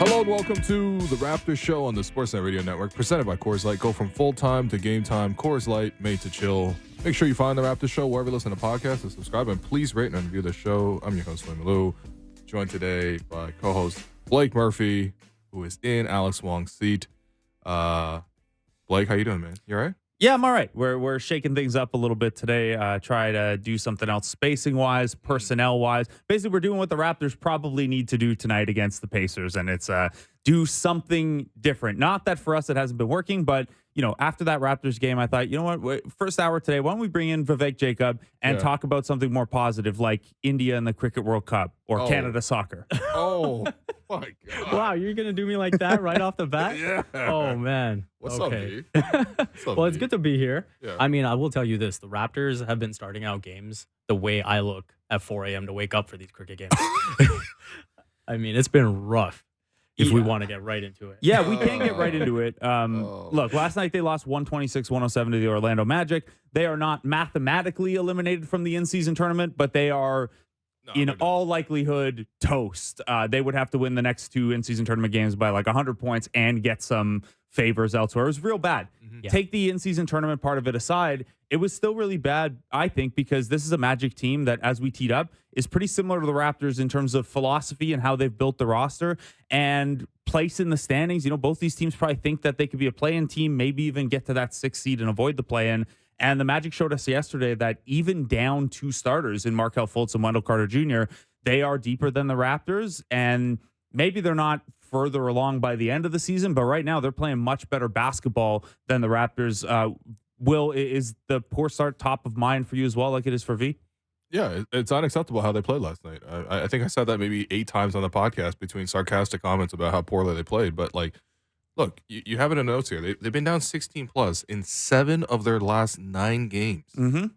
Hello and welcome to the Raptors Show on the Sportsnet Radio Network, presented by Coors Light. Go from full-time to game time. Coors Light, made to chill. Make sure you find the Raptors Show wherever you listen to podcasts and subscribe. And please rate and review the show. I'm your host, William Lou, joined today by co-host Blake Murphy, who is in Alex Wong's seat. Blake, how you doing, man? You all right? Yeah, I'm all right. We're shaking things up a little bit today. Try to do something else spacing-wise, personnel-wise. Basically, we're doing what the Raptors probably need to do tonight against the Pacers, and it's do something different. Not that for us it hasn't been working, but after that Raptors game, I thought, you know what, first hour today, why don't we bring in Vivek Jacob and talk about something more positive, like India and the Cricket World Cup or Canada soccer. Oh, my God. Wow, you're going to do me like that right off the bat? Yeah. Oh, man. What's okay. up, B? What's up, Well, it's B? good to be here. Yeah. I mean, I will tell you this. The Raptors have been starting out games the way I look at 4 a.m. to wake up for these cricket games. I mean, it's been rough if we want to get right into it. Yeah, we can get right into it. Look, last night they lost 126-107 to the Orlando Magic. They are not mathematically eliminated from the in-season tournament, but they are, in all likelihood, toast. They would have to win the next two in-season tournament games by like 100 points and get some favors elsewhere. It was real bad. Yeah. Take the in-season tournament part of it aside, it was still really bad, I think, because this is a Magic team that, as we teed up, is pretty similar to the Raptors in terms of philosophy and how they've built the roster and place in the standings. Both these teams probably think that they could be a play-in team, maybe even get to that 6th seed and avoid the play-in. And the Magic showed us yesterday that even down 2 starters in Markelle Fultz and Wendell Carter Jr., they are deeper than the Raptors, and maybe they're not further along by the end of the season, but right now they're playing much better basketball than the Raptors. Will, is the poor start top of mind for you as well, like it is for V? Yeah, it's unacceptable how they played last night. I think I said that maybe 8 times on the podcast between sarcastic comments about how poorly they played. But, look, you have it in notes here. They've been down 16-plus in 7 of their last 9 games. Mm-hmm.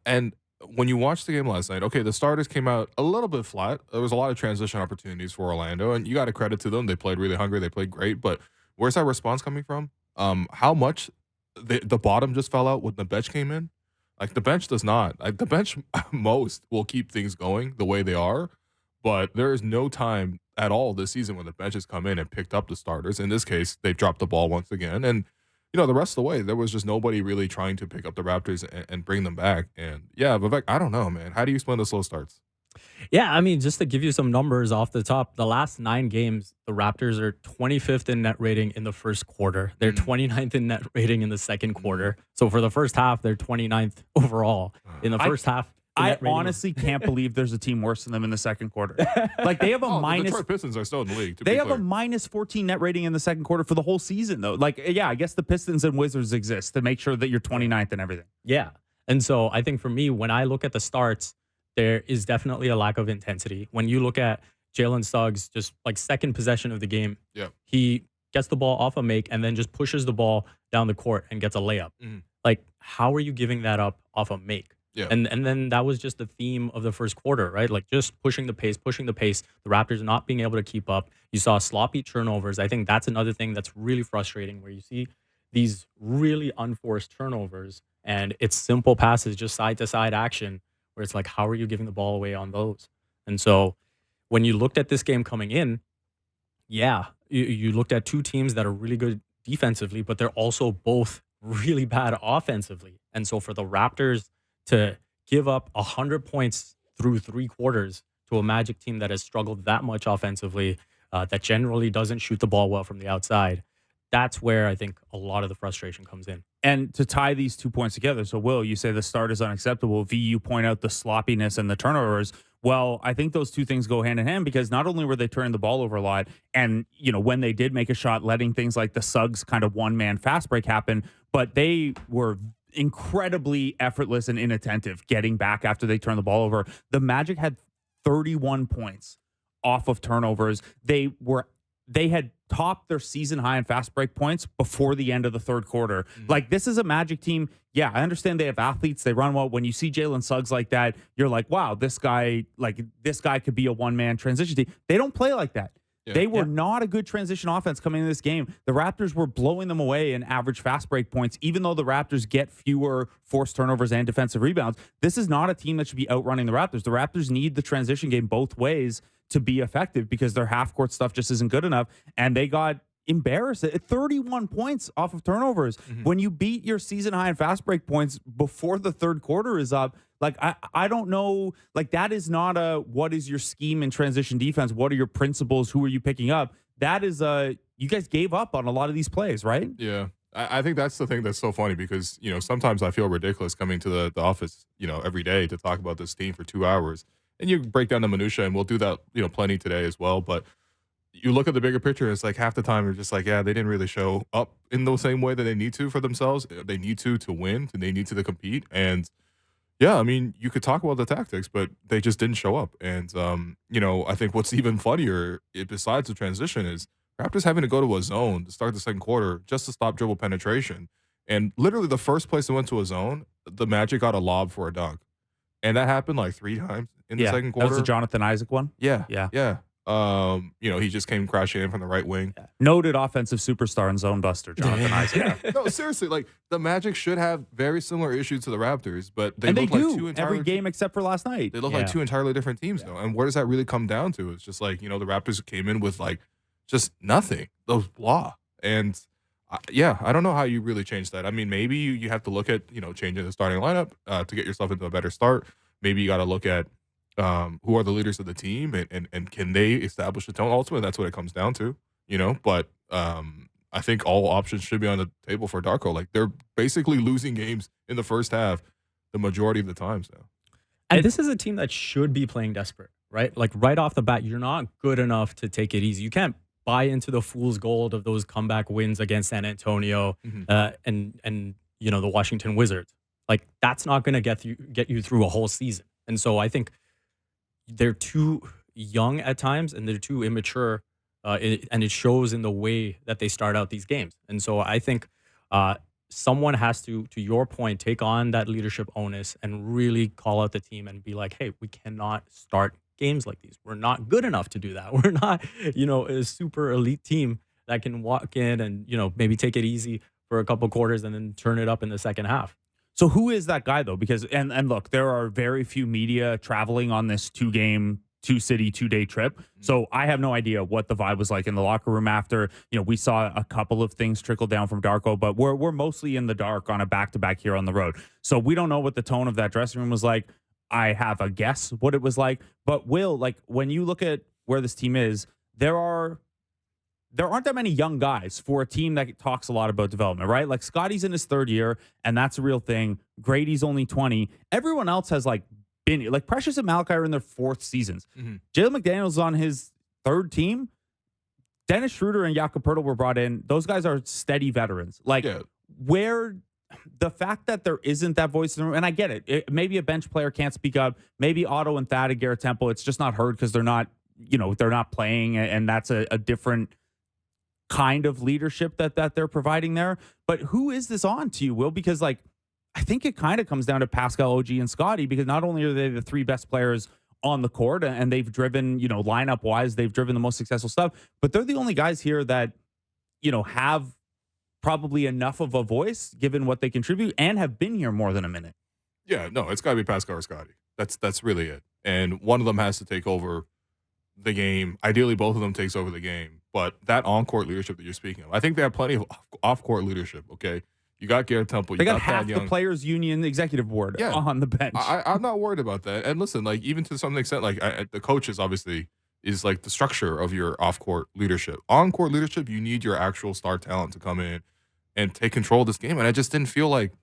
And when you watched the game last night, okay, the starters came out a little bit flat. There was a lot of transition opportunities for Orlando, and you got to credit to them. They played really hungry. They played great. But where's that response coming from? How much the bottom just fell out when the bench came in? Like, the bench does not. Like, the bench most will keep things going the way they are, but there is no time at all this season when the bench has come in and picked up the starters. In this case, they've dropped the ball once again. And, the rest of the way, there was just nobody really trying to pick up the Raptors and bring them back. And, yeah, Vivek, I don't know, man. How do you explain the slow starts? Yeah, I mean, just to give you some numbers off the top, the last 9 games, the Raptors are 25th in net rating in the first quarter. They're 29th in net rating in the second quarter. So for the first half, they're 29th overall. In the first half, I honestly can't believe there's a team worse than them in the second quarter. Like, they have a The Detroit Pistons are still in the league. They have a minus 14 net rating in the second quarter for the whole season, though. Like, yeah, I guess the Pistons and Wizards exist to make sure that you're 29th and everything. Yeah. And so I think for me, when I look at the starts, there is definitely a lack of intensity. When you look at Jalen Suggs, just like second possession of the game, he gets the ball off a make and then just pushes the ball down the court and gets a layup. Like, how are you giving that up off a make? Yeah. And then that was just the theme of the first quarter, right? Like, just pushing the pace. The Raptors not being able to keep up. You saw sloppy turnovers. I think that's another thing that's really frustrating, where you see these really unforced turnovers and it's simple passes, just side-to-side action, where it's like, how are you giving the ball away on those? And so when you looked at this game coming in, you looked at 2 teams that are really good defensively, but they're also both really bad offensively. And so for the Raptors to give up 100 points through 3 quarters to a Magic team that has struggled that much offensively, that generally doesn't shoot the ball well from the outside, that's where I think a lot of the frustration comes in. And to tie these 2 points together, so Will, you say the start is unacceptable. V, you point out the sloppiness and the turnovers. Well, I think those 2 things go hand in hand, because not only were they turning the ball over a lot, and when they did make a shot, letting things like the Suggs kind of one-man fast break happen, but they were incredibly effortless and inattentive getting back after they turned the ball over. The Magic had 31 points off of turnovers. They had topped their season high in fast break points before the end of the third quarter. Like, this is a Magic team. Yeah, I understand they have athletes. They run well. When you see Jalen Suggs like that, you're like, wow, this guy could be a one-man transition team. They don't play like that. Yeah. They were not a good transition offense coming into this game. The Raptors were blowing them away in average fast break points, even though the Raptors get fewer forced turnovers and defensive rebounds. This is not a team that should be outrunning the Raptors. The Raptors need the transition game both ways to be effective because their half-court stuff just isn't good enough, and they got embarrassed at 31 points off of turnovers. When you beat your season high in fast break points before the third quarter is up, like I don't know, like that is not a what is your scheme in transition defense? What are your principles? Who are you picking up? That is you guys gave up on a lot of these plays, right? Yeah. I think that's the thing that's so funny because, sometimes I feel ridiculous coming to the office, every day to talk about this team for 2 hours. And you break down the minutia, and we'll do that, plenty today as well. But you look at the bigger picture, it's like half the time you're just like, yeah, they didn't really show up in the same way that they need to for themselves. They need to win, and they need to compete. And yeah, I mean, you could talk about the tactics, but they just didn't show up. And I think what's even funnier, besides the transition, is Raptors having to go to a zone to start the second quarter just to stop dribble penetration. And literally the first place they went to a zone, the Magic got a lob for a dunk. And that happened like 3 times in the second quarter. That was the Jonathan Isaac one? Yeah. Yeah. Yeah. He just came crashing in from the right wing. Yeah. Noted offensive superstar and zone buster, Jonathan Isaac. Yeah. No, seriously, like the Magic should have very similar issues to the Raptors, but they and look they like do two entirely every game except for last night. They look like two entirely different teams though. And where does that really come down to? It's just like, the Raptors came in with like just nothing. Those blah. And I don't know how you really change that. I mean, maybe you have to look at, changing the starting lineup to get yourself into a better start. Maybe you got to look at who are the leaders of the team and can they establish a tone? Ultimately, that's what it comes down to, But I think all options should be on the table for Darko. Like they're basically losing games in the first half the majority of the times now. And this is a team that should be playing desperate, right? Like right off the bat, you're not good enough to take it easy. You can't buy into the fool's gold of those comeback wins against San Antonio and the Washington Wizards. Like that's not going to get you through a whole season. And so I think they're too young at times and they're too immature, and it shows in the way that they start out these games. And so I think someone has to your point, take on that leadership onus and really call out the team and be like, hey, we cannot start games like these. We're not good enough to do that. We're not, a super elite team that can walk in and, maybe take it easy for a couple quarters and then turn it up in the second half. So who is that guy though? Because and look, there are very few media traveling on this 2-game, 2-city, 2-day trip. So I have no idea what the vibe was like in the locker room after. We saw a couple of things trickle down from Darko, but we're mostly in the dark on a back-to-back here on the road. So we don't know what the tone of that dressing room was like. I have a guess what it was like. But Will, like when you look at where this team is, there aren't that many young guys for a team that talks a lot about development, right? Like Scotty's in his 3rd year, and that's a real thing. Grady's only 20. Everyone else has been like Precious and Malachi are in their 4th seasons. Jalen McDaniel's on his 3rd team. Dennis Schroeder and Jakob Poeltl were brought in. Those guys are steady veterans. Where the fact that there isn't that voice in the room, and I get it. Maybe a bench player can't speak up. Maybe Otto and Thad and Garrett Temple, it's just not heard because they're not playing, and that's a different kind of leadership that they're providing there. But who is this on to you, Will? Because I think it kind of comes down to Pascal, OG, and Scotty, because not only are they the 3 best players on the court and they've driven, lineup wise, they've driven the most successful stuff, but they're the only guys here that, have probably enough of a voice given what they contribute and have been here more than a minute. Yeah, no, it's got to be Pascal or Scotty. That's really it. And one of them has to take over the game. Ideally, both of them takes over the game. But that on-court leadership that you're speaking of, I think they have plenty of off-court leadership, okay? You got Garrett Temple. They you got half the Players Union executive board on the bench. I'm not worried about that. And listen, even to some extent, the coaches obviously is the structure of your off-court leadership. On-court leadership, you need your actual star talent to come in and take control of this game. And I just didn't feel like,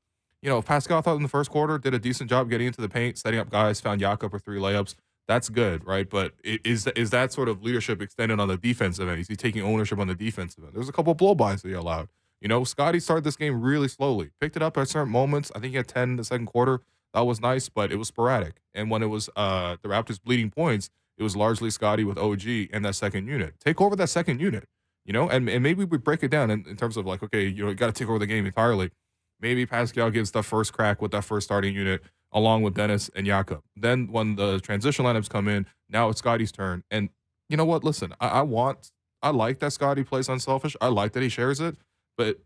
Pascal, I thought in the first quarter did a decent job getting into the paint, setting up guys, found Jakob for 3 layups. That's good, right? But is that sort of leadership extended on the defensive end? Is he taking ownership on the defensive end? There's a couple of blow-bys that he allowed. Scotty started this game really slowly. Picked it up at certain moments. I think he had 10 in the second quarter. That was nice, but it was sporadic. And when it was the Raptors bleeding points, it was largely Scotty with OG and that second unit. Take over that second unit, and maybe we break it down in terms of okay, you got to take over the game entirely. Maybe Pascal gives the first crack with that first starting unit along with Dennis and Jakob. Then when the transition lineups come in, now it's Scotty's turn. And you know what? Listen, I want I like that Scotty plays unselfish. I like that he shares it, but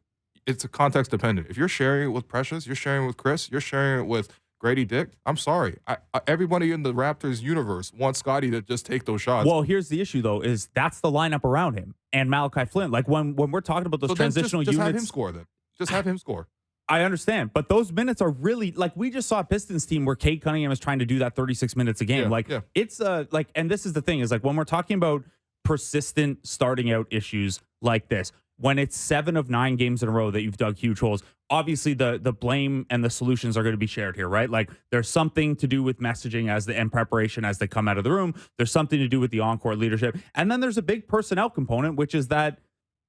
it's a context dependent. If you're sharing it with Precious, you're sharing it with Chris, you're sharing it with Grady Dick. I'm sorry. Everybody in the Raptors universe wants Scotty to just take those shots. Well, here's the issue though: is that's the lineup around him and Malachi Flynn. Like when we're talking about those So then transitional just units, have him score then. Just have him score. I understand, but those minutes are really like we just saw a Pistons team where Cade Cunningham is trying to do that 36 minutes a game. It's like, and this is the thing is like when we're talking about persistent starting out issues like this, when it's 7 of 9 games in a row that you've dug huge holes, obviously the blame and the solutions are going to be shared here, right? Like there's something to do with messaging and preparation as they come out of the room. There's something to do with the on-court leadership, and then there's a big personnel component, which is that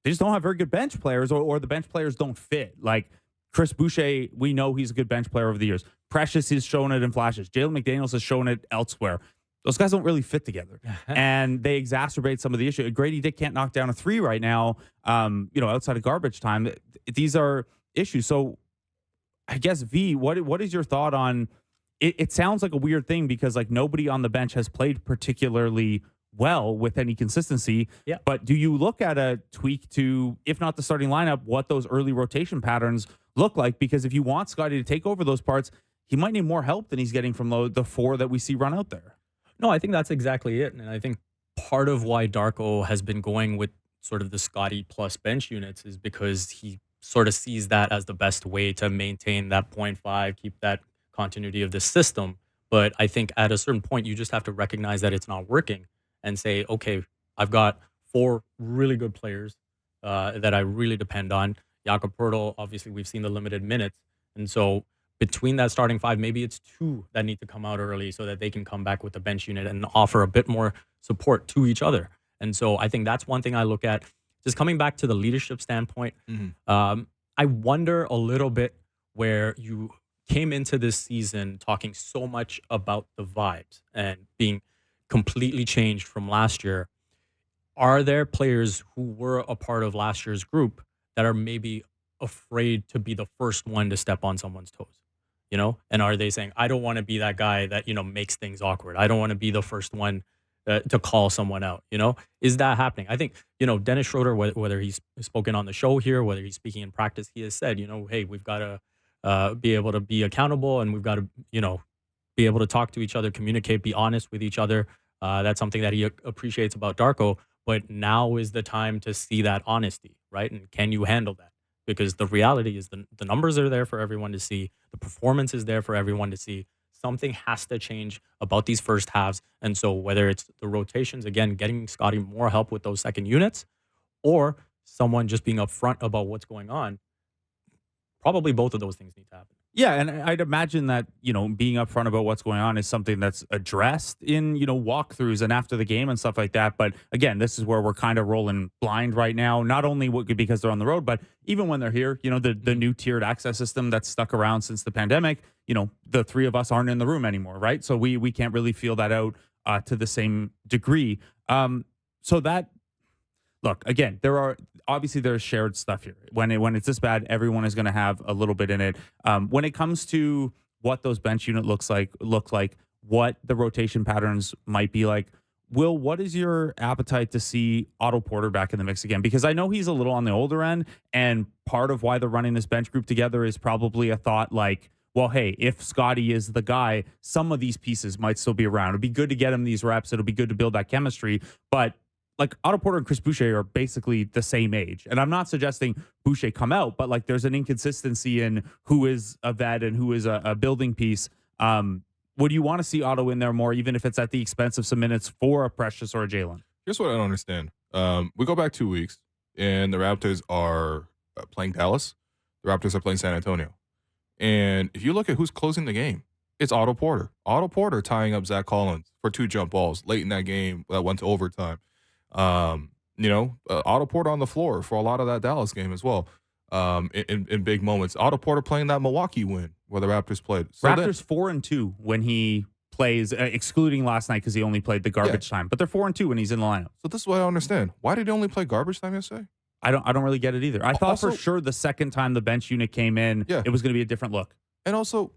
they just don't have very good bench players, or the bench players don't fit. Like Chris Boucher, we know he's a good bench player over the years. Precious has shown it in flashes. Jalen McDaniels has shown it elsewhere. Those guys don't really fit together, and they exacerbate some of the issue. Grady Dick can't knock down a 3 right now, outside of garbage time. These are issues. So I guess, V, what is your thought on it? It sounds like a weird thing because like nobody on the bench has played particularly well with any consistency. Yeah. But do you look at a tweak to, if not the starting lineup, what those early rotation patterns look like? Because if you want Scotty to take over those parts, he might need more help than he's getting from the 4 that we see run out there. No, I think that's exactly it. And I think part of why Darko has been going with sort of the Scotty plus bench units is because he sort of sees that as the best way to maintain that 0.5, keep that continuity of the system. But I think at a certain point, you just have to recognize that it's not working and say, okay, I've got 4 really good players that I really depend on. Jakob Poeltl, obviously, we've seen the limited minutes. And so between that starting 5, maybe it's 2 that need to come out early so that they can come back with the bench unit and offer a bit more support to each other. And so I think that's one thing I look at. Just coming back to the leadership standpoint, I wonder a little bit where you came into this season talking so much about the vibes and being completely changed from last year. Are there players who were a part of last year's group that are maybe afraid to be the first one to step on someone's toes? And are they saying, I don't want to be that guy that, makes things awkward. I don't want to be the first one to call someone out, Is that happening? I think, Dennis Schroeder, whether he's spoken on the show here, whether he's speaking in practice, he has said, hey, we've got to be able to be accountable, and we've got to, be able to talk to each other, communicate, be honest with each other. That's something that he appreciates about Darko. But now is the time to see that honesty, right? And can you handle that? Because the reality is the numbers are there for everyone to see. The performance is there for everyone to see. Something has to change about these first halves. And so whether it's the rotations, again, getting Scotty more help with those second units, or someone just being upfront about what's going on, probably both of those things need to happen. Yeah, and I'd imagine that, being upfront about what's going on is something that's addressed in, walkthroughs and after the game and stuff like that. But again, this is where we're kind of rolling blind right now, not only because they're on the road, but even when they're here, the new tiered access system that's stuck around since the pandemic, the 3 of us aren't in the room anymore, right? So we can't really feel that out to the same degree. So that, look, again, there's shared stuff here. When it's this bad, everyone is going to have a little bit in it. When it comes to what those bench unit look like, what the rotation patterns might be like, Will, what is your appetite to see Otto Porter back in the mix again? Because I know he's a little on the older end, and part of why they're running this bench group together is probably a thought like, well, hey, if Scotty is the guy, some of these pieces might still be around. It'd be good to get him these reps. It'll be good to build that chemistry. But like Otto Porter and Chris Boucher are basically the same age. And I'm not suggesting Boucher come out, but like there's an inconsistency in who is a vet and who is a building piece. Would you want to see Otto in there more, even if it's at the expense of some minutes for a Precious or a Jalen? Here's what I don't understand. We go back 2 weeks, and the Raptors are playing Dallas. The Raptors are playing San Antonio. And if you look at who's closing the game, it's Otto Porter. Otto Porter tying up Zach Collins for 2 jump balls late in that game that went to overtime. Otto Porter on the floor for a lot of that Dallas game as well. In big moments. Otto Porter playing that Milwaukee win where the Raptors played. So Raptors 4-2 when he plays, excluding last night because he only played the garbage time. But they're 4-2 when he's in the lineup. So this is what I don't understand. Why did he only play garbage time yesterday? I don't really get it either. I thought for sure the second time the bench unit came in, it was going to be a different look. And also,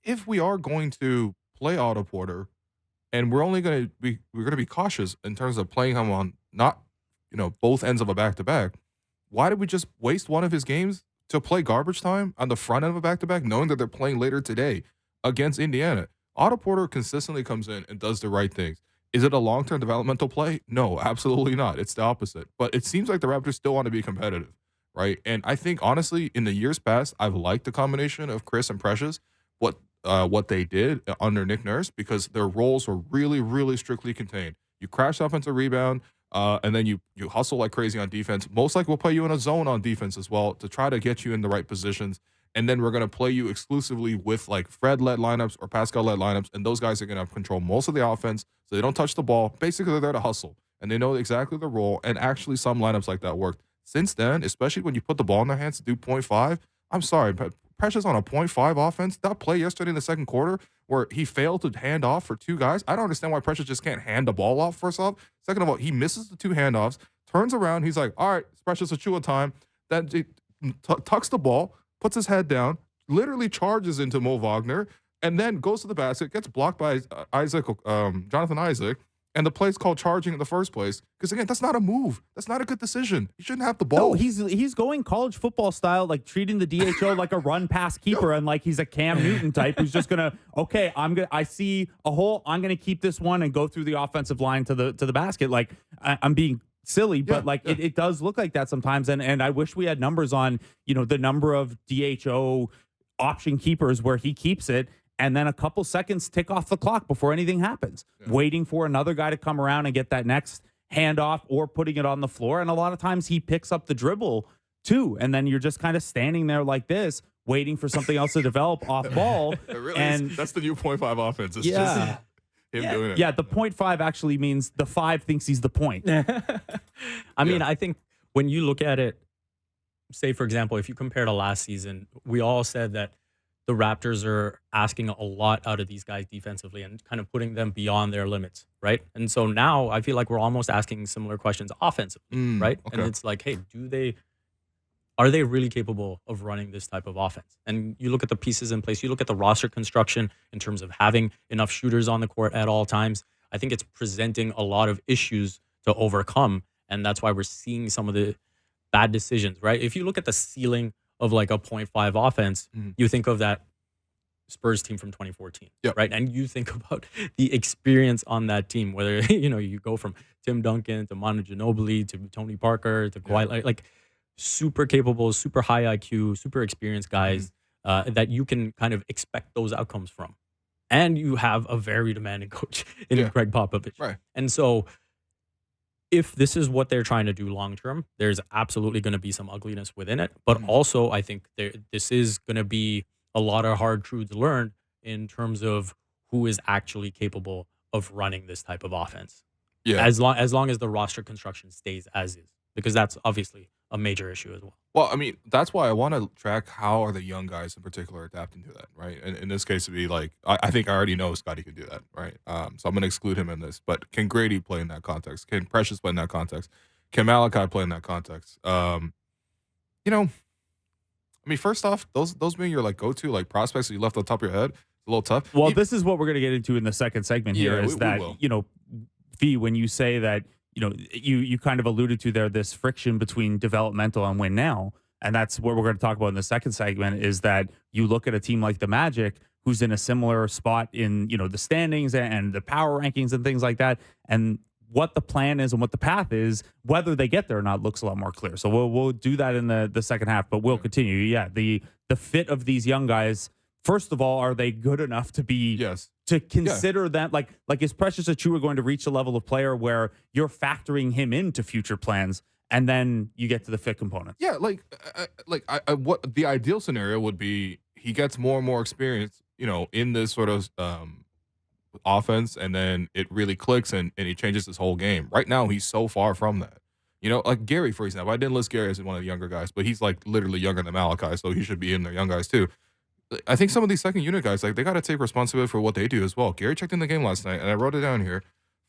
if we are going to play Otto Porter, and we're going to be cautious in terms of playing him on not both ends of a back-to-back. Why did we just waste one of his games to play garbage time on the front end of a back-to-back, knowing that they're playing later today against Indiana? Otto Porter consistently comes in and does the right things. Is it a long-term developmental play? No, absolutely not. It's the opposite. But it seems like the Raptors still want to be competitive, right? And I think, honestly, in the years past, I've liked the combination of Chris and Precious, what they did under Nick Nurse, because their roles were really, really strictly contained. You crash offensive rebound, and then you hustle like crazy on defense. Most likely we'll play you in a zone on defense as well to try to get you in the right positions. And then we're going to play you exclusively with like Fred-led lineups or Pascal-led lineups, and those guys are going to control most of the offense, so they don't touch the ball. Basically, they're there to hustle, and they know exactly the role, and actually some lineups like that worked. Since then, especially when you put the ball in their hands to do 0.5, I'm sorry, but Precious on a 0.5 offense, that play yesterday in the second quarter where he failed to hand off for two guys, I don't understand why Precious just can't hand the ball off, first off. Second of all, he misses the two handoffs, turns around, he's like, all right, it's Precious Achua time. Then tucks the ball, puts his head down, literally charges into Mo Wagner, and then goes to the basket, gets blocked by Jonathan Isaac, and the play's called charging in the first place. Because, again, that's not a move. That's not a good decision. You shouldn't have the ball. No, he's going college football style, like treating the DHO like a run-pass keeper, and like he's a Cam Newton type who's just going to, I see a hole, I'm going to keep this one and go through the offensive line to the basket. Like, I'm being silly, but it does look like that sometimes. And I wish we had numbers on, the number of DHO option keepers where he keeps it, and then a couple seconds tick off the clock before anything happens, waiting for another guy to come around and get that next handoff or putting it on the floor. And a lot of times he picks up the dribble too. And then you're just kind of standing there like this, waiting for something else to develop off ball. That's the new 0.5 offense. It's just him doing it. Yeah, the 0.5 actually means the 5 thinks he's the point. I mean, I think when you look at it, say, for example, if you compare to last season, we all said that the Raptors are asking a lot out of these guys defensively and kind of putting them beyond their limits, right? And so now I feel like we're almost asking similar questions offensively, right? Okay. And it's like, hey, are they really capable of running this type of offense? And you look at the pieces in place, you look at the roster construction in terms of having enough shooters on the court at all times. I think it's presenting a lot of issues to overcome, and that's why we're seeing some of the bad decisions, right? If you look at the ceiling of like a 0.5 offense, you think of that Spurs team from 2014, right? And you think about the experience on that team, whether, you go from Tim Duncan to Manu Ginobili to Tony Parker to Kawhi, like super capable, super high IQ, super experienced guys that you can kind of expect those outcomes from. And you have a very demanding coach in Greg Popovich. Right. And so if this is what they're trying to do long term, there's absolutely going to be some ugliness within it. But also, I think this is going to be a lot of hard truths learned in terms of who is actually capable of running this type of offense. Yeah. As long as the roster construction stays as is, because that's obviously a major issue as well. Well, I mean, that's why I want to track how are the young guys in particular adapting to that, right? And in this case, it'd be like, I think I already know Scotty can do that, right? So I'm going to exclude him in this. But can Grady play in that context? Can Precious play in that context? Can Malachi play in that context? I mean, first off, those being your like go-to like prospects that you left on top of your head, it's a little tough. Well, this is what we're going to get into in the second segment here. Fee, when you say that, you kind of alluded to there this friction between developmental and win now, and that's what we're going to talk about in the second segment. Is that you look at a team like the Magic, who's in a similar spot in the standings and the power rankings and things like that, and what the plan is and what the path is, whether they get there or not, looks a lot more clear. So we'll do that in the second half, but we'll continue. Yeah, the fit of these young guys. First of all, are they good enough to be to consider that like is Precious Achua going to reach a level of player where you're factoring him into future plans, and then you get to the fit component? Yeah, what the ideal scenario would be, he gets more and more experience, in this sort of offense, and then it really clicks and he changes his whole game. Right now, he's so far from that. Like Gary, for example. I didn't list Gary as one of the younger guys, but he's like literally younger than Malachi, so he should be in there, young guys too. I think some of these second unit guys, like, they got to take responsibility for what they do as well. Gary checked in the game last night, and I wrote it down here.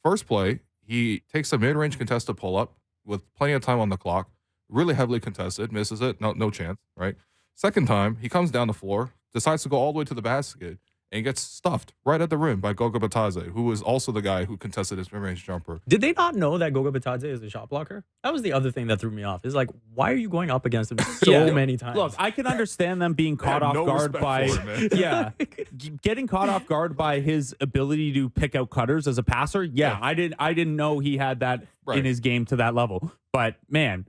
First play, he takes a mid-range contested pull-up with plenty of time on the clock, really heavily contested, misses it, no chance, right? Second time, he comes down the floor, decides to go all the way to the basket, and he gets stuffed right at the rim by Goga Batadze, who was also the guy who contested his mid-range jumper. Did they not know that Goga Batadze is a shot blocker? That was the other thing that threw me off. Is like, why are you going up against him so many times? Look, I can understand them being caught off no guard respect by for him, man. getting caught off guard by his ability to pick out cutters as a passer. Yeah. I didn't know he had that in his game to that level. But man,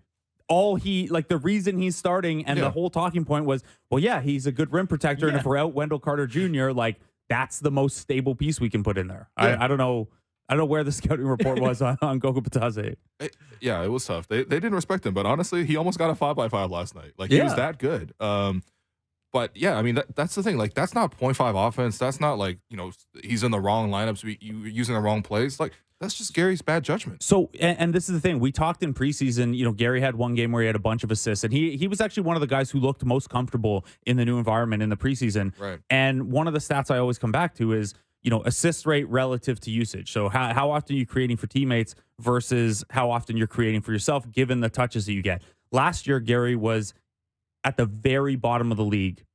the reason he's starting and the whole talking point was, well, yeah, he's a good rim protector, and if we're out Wendell Carter Jr., like that's the most stable piece we can put in there. I don't know where the scouting report was on Goga Batadze. Yeah, it was tough. They didn't respect him, but honestly, he almost got a 5x5 last night. Like he was that good. But yeah, I mean that's the thing. Like that's not 0.5 offense. That's not like he's in the wrong lineups. You using the wrong plays. Like that's just Gary's bad judgment. So and this is the thing. We talked in preseason. Gary had one game where he had a bunch of assists, and he was actually one of the guys who looked most comfortable in the new environment in the preseason. Right. And one of the stats I always come back to is assist rate relative to usage. So how often are you creating for teammates versus how often you're creating for yourself, given the touches that you get. Last year, Gary was at the very bottom of the league.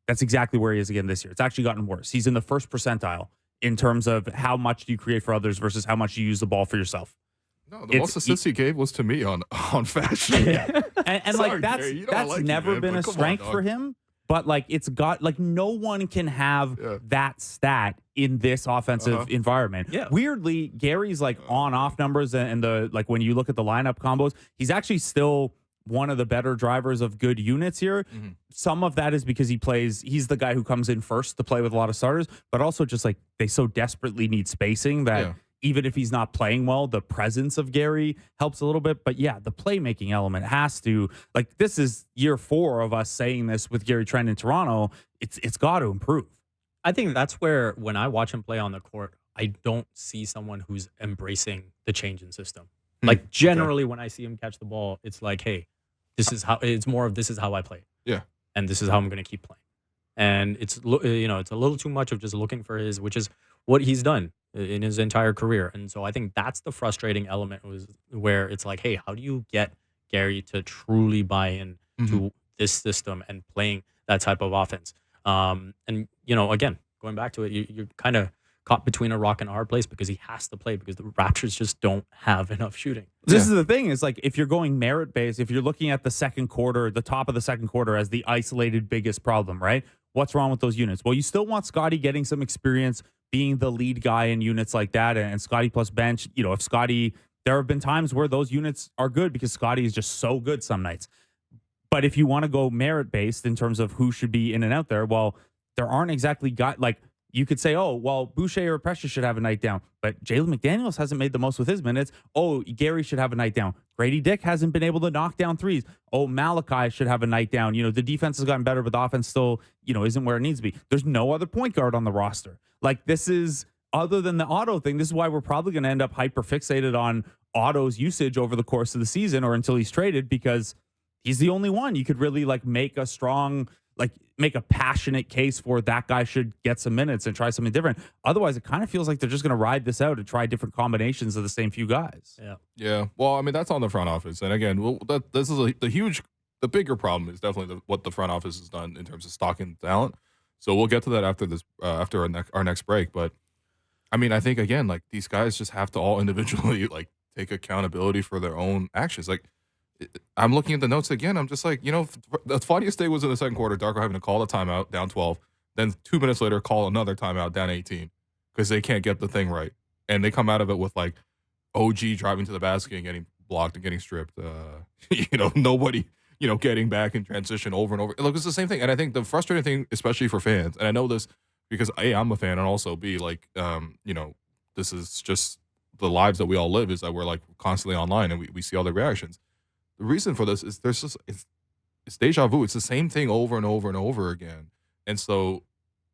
That's exactly where he is again this year. It's actually gotten worse. He's in the first percentile in terms of how much do you create for others versus how much you use the ball for yourself. No, the most assists he gave was to me on fashion. Yeah. and Sorry, like that's like never been a strength for him. But like it's got like no one can have that stat in this offensive environment. Yeah. Weirdly, Gary's like on-off numbers and the like when you look at the lineup combos, he's actually still one of the better drivers of good units here. Mm-hmm. Some of that is because he's the guy who comes in first to play with a lot of starters, but also just like they so desperately need spacing that even if he's not playing well, the presence of Gary helps a little bit. But yeah, the playmaking element has to, like, this is year 4 of us saying this with Gary Trent in Toronto. It's got to improve. I think that's where when I watch him play on the court, I don't see someone who's embracing the change in system. Like generally when I see him catch the ball, it's like, hey, this is how I play. Yeah. And this is how I'm going to keep playing. And it's a little too much of just looking for which is what he's done in his entire career. And so I think that's the frustrating element was where it's like, hey, how do you get Gary to truly buy in to this system and playing that type of offense? And again, going back to it, you're kind of caught between a rock and a hard place because he has to play because the Raptors just don't have enough shooting. This is the thing is like if you're going merit based, if you're looking at the second quarter, the top of the second quarter as the isolated biggest problem, right? What's wrong with those units? Well, you still want Scotty getting some experience being the lead guy in units like that and Scotty plus bench. If Scotty, there have been times where those units are good because Scotty is just so good some nights. But if you want to go merit based in terms of who should be in and out there, well, there aren't exactly guys like you could say, oh, well, Boucher or Precious should have a night down, but Jalen McDaniels hasn't made the most with his minutes. Oh, Gary should have a night down. Grady Dick hasn't been able to knock down threes. Oh, Malachi should have a night down. The defense has gotten better, but the offense still, isn't where it needs to be. There's no other point guard on the roster. Like this is, other than the Otto thing, this is why we're probably going to end up hyper fixated on Otto's usage over the course of the season or until he's traded because he's the only one you could really like make a passionate case for that guy should get some minutes and try something different. Otherwise, it kind of feels like they're just going to ride this out and try different combinations of the same few guys. Yeah. Yeah. Well, I mean, that's on the front office. And again, this is the bigger problem is definitely what the front office has done in terms of stocking talent. So we'll get to that after our next break. But I mean, I think again, like these guys just have to all individually like take accountability for their own actions. Like I'm looking at the notes again. I'm just like, the funniest day was in the second quarter, Darko having to call the timeout down 12. Then 2 minutes later, call another timeout down 18 because they can't get the thing right. And they come out of it with like OG driving to the basket and getting blocked and getting stripped. Nobody, getting back in transition over and over. Look, it's the same thing. And I think the frustrating thing, especially for fans, and I know this because A, I'm a fan, and also B, like, this is just the lives that we all live is that we're like constantly online and we see all the reactions. The reason for this is it's deja vu. It's the same thing over and over and over again. And so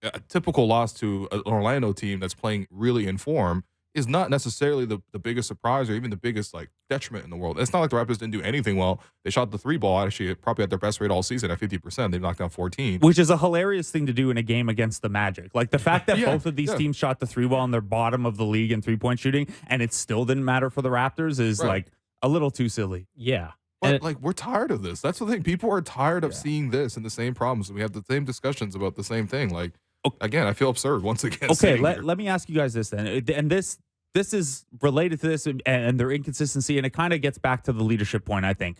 a typical loss to an Orlando team that's playing really in form is not necessarily the biggest surprise or even the biggest like detriment in the world. It's not like the Raptors didn't do anything well. They shot the 3 ball actually probably at their best rate all season at 50%. They've knocked down 14. Which is a hilarious thing to do in a game against the Magic. Like the fact that both of these teams shot the 3 ball on their bottom of the league in 3-point shooting and it still didn't matter for the Raptors is like a little too silly. Yeah. But like we're tired of this. That's the thing. People are tired of seeing this and the same problems. And we have the same discussions about the same thing. Like Again, I feel absurd once again. Okay, sitting here. let me ask you guys this then. And this is related to this and their inconsistency, and it kind of gets back to the leadership point, I think.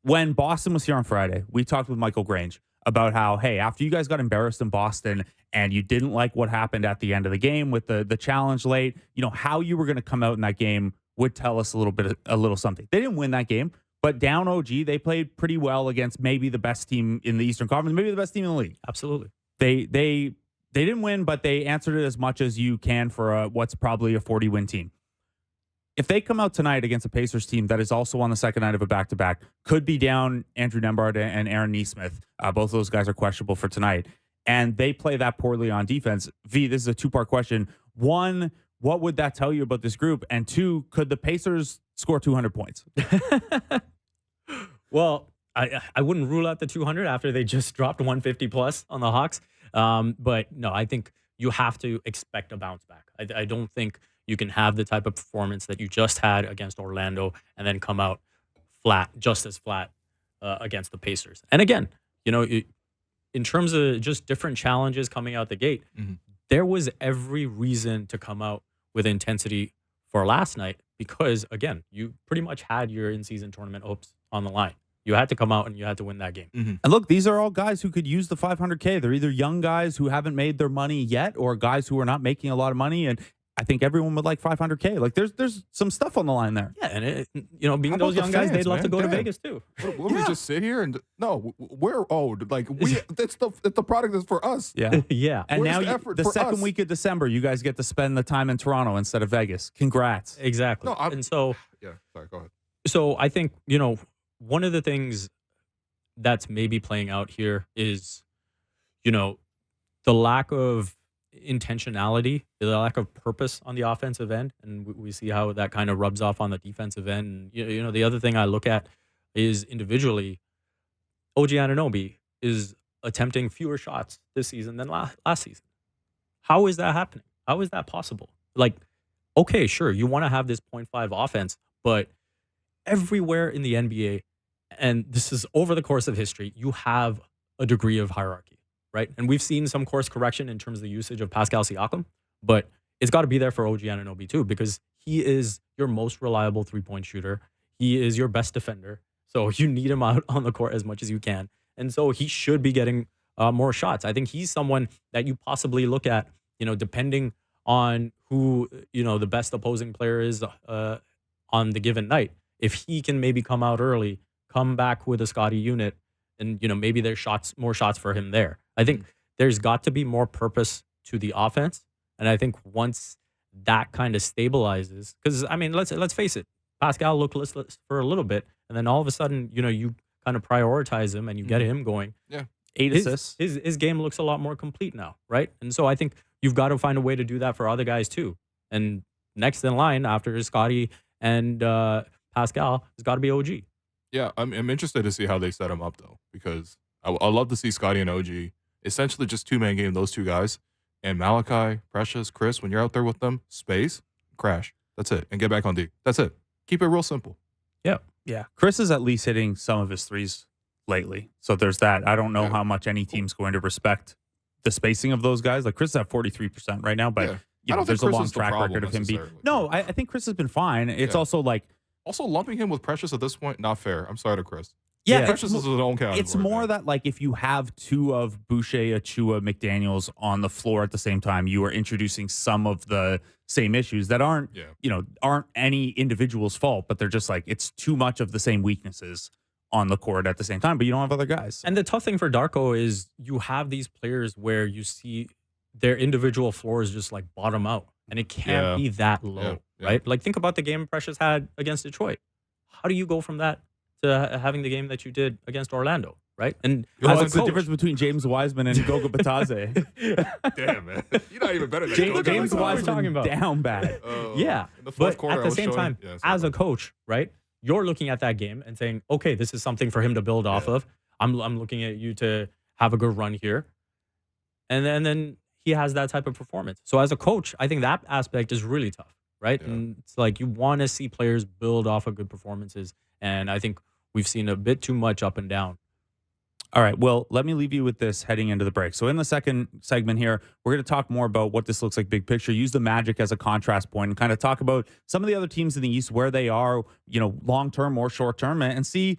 When Boston was here on Friday, we talked with Michael Grange about how, hey, after you guys got embarrassed in Boston and you didn't like what happened at the end of the game with the challenge late, how you were going to come out in that game would tell us a little something. They didn't win that game, but down OG, they played pretty well against maybe the best team in the Eastern Conference, maybe the best team in the league. Absolutely. They didn't win, but they answered it as much as you can for what's probably a 40-win team. If they come out tonight against a Pacers team that is also on the second night of a back-to-back, could be down Andrew Nembhard and Aaron Nesmith. Both of those guys are questionable for tonight. And they play that poorly on defense. V, this is a two-part question. One, what would that tell you about this group? And two, could the Pacers score 200 points? Well, I wouldn't rule out the 200 after they just dropped 150 plus on the Hawks. But no, I think you have to expect a bounce back. I don't think you can have the type of performance that you just had against Orlando and then come out flat, just as flat against the Pacers. And again, in terms of just different challenges coming out the gate, there was every reason to come out with intensity for last night because, again, you pretty much had your in-season tournament hopes on the line. You had to come out and you had to win that game. And look, these are all guys who could use the 500K. They're either young guys who haven't made their money yet or guys who are not making a lot of money. And I think everyone would like 500K. Like there's some stuff on the line there. Yeah, and being those young guys, they'd love to go to Vegas too. Will we just sit here and we're owed? Like it's the product is for us. Yeah, yeah. And Where's now the second week of December, you guys get to spend the time in Toronto instead of Vegas. Congrats. Exactly. No, and so yeah. Sorry, go ahead. So I think one of the things that's maybe playing out here is, the lack of intentionality, the lack of purpose on the offensive end, and we see how that kind of rubs off on the defensive end. And the other thing I look at is individually, OG Anunoby is attempting fewer shots this season than last season. How is that happening? How is that possible? Like, okay, sure, you want to have this 0.5 offense, but everywhere in the NBA, and this is over the course of history, you have a degree of hierarchy, right? And we've seen some course correction in terms of the usage of Pascal Siakam, but it's got to be there for OG Anunoby too, because he is your most reliable three-point shooter. He is your best defender. So you need him out on the court as much as you can. And so he should be getting more shots. I think he's someone that you possibly look at, depending on who, the best opposing player is on the given night. If he can maybe come out early, come back with a Scotty unit, and maybe there's more shots for him there. I think there's got to be more purpose to the offense, and I think once that kind of stabilizes, because let's face it, Pascal looked listless for a little bit, and then all of a sudden, you kind of prioritize him and you get him going. Yeah, 8 assists. His game looks a lot more complete now, right? And so I think you've got to find a way to do that for other guys too. And next in line after Scotty and Pascal has got to be OG. Yeah, I'm interested to see how they set him up though, because I love to see Scotty and OG essentially just two-man game those two guys, and Malachi, Precious, Chris. When you're out there with them, space, crash. That's it, and get back on D. That's it. Keep it real simple. Yeah. Chris is at least hitting some of his threes lately, so there's that. I don't know how much any team's going to respect the spacing of those guys. Like Chris is at 43% right now, but there's a long track record of him being. No, I think Chris has been fine. It's also like. Also, lumping him with Precious at this point, not fair. I'm sorry to Chris. Yeah, Precious is his own category. It's more that, like, if you have two of Boucher, Achua, McDaniels on the floor at the same time, you are introducing some of the same issues that aren't any individual's fault, but they're just like, it's too much of the same weaknesses on the court at the same time, but you don't have other guys. And the tough thing for Darko is you have these players where you see their individual floors just like bottom out, and it can't be that low, right? Like, think about the game Precious had against Detroit. How do you go from that to having the game that you did against Orlando, right? And what's the difference between James Wiseman and Goga Batadze? Damn, man. You're not even better than James Wiseman down bad. Yeah. In the fourth but quarter, at the same time, as a coach, right, you're looking at that game and saying, okay, this is something for him to build off of. I'm looking at you to have a good run here. And then he has that type of performance. So as a coach, I think that aspect is really tough, right? Yeah. And it's like you want to see players build off of good performances. And I think we've seen a bit too much up and down. All right. Well, let me leave you with this heading into the break. So in the second segment here, we're going to talk more about what this looks like big picture, use the Magic as a contrast point, and kind of talk about some of the other teams in the East, where they are, long term or short term, and see,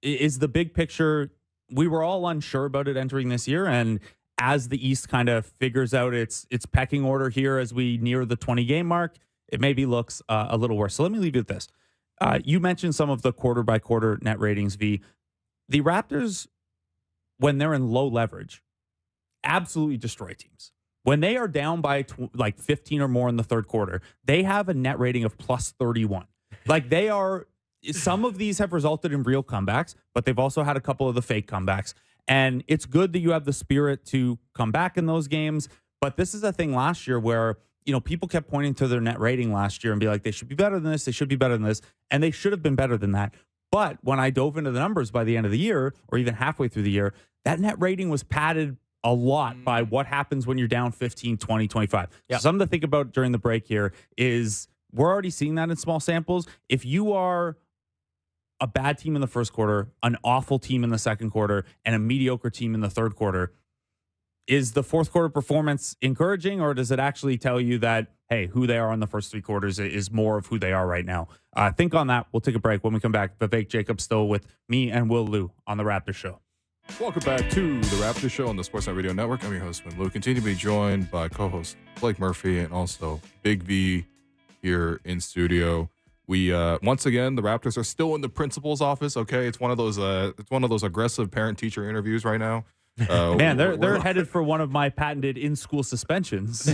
is the big picture, we were all unsure about it entering this year. And as the East kind of figures out its pecking order here as we near the 20-game mark, it maybe looks a little worse. So let me leave you with this. You mentioned some of the quarter-by-quarter net ratings, V. The Raptors, when they're in low leverage, absolutely destroy teams. When they are down by 15 or more in the third quarter, they have a net rating of plus 31. Some of these have resulted in real comebacks, but they've also had a couple of the fake comebacks. And it's good that you have the spirit to come back in those games. But this is a thing last year where, people kept pointing to their net rating last year and be like, they should be better than this, they should be better than this. And they should have been better than that. But when I dove into the numbers by the end of the year, or even halfway through the year, that net rating was padded a lot by what happens when you're down 15, 20, 25. Yeah. So something to think about during the break here is we're already seeing that in small samples. If you are a bad team in the first quarter, an awful team in the second quarter, and a mediocre team in the third quarter, is the fourth quarter performance encouraging, or does it actually tell you that, hey, who they are in the first three quarters is more of who they are right now? Think on that. We'll take a break. When we come back, Vivek Jacob still with me and Will Liu on the Raptors Show. Welcome back to the Raptors Show on the Sportsnet Radio Network. I'm your host, Will Liu. Continue to be joined by co-host Blake Murphy and also Big V here in studio. We once again, the Raptors are still in the principal's office. Okay, it's one of those aggressive parent-teacher interviews right now. Man, they're headed for one of my patented in-school suspensions,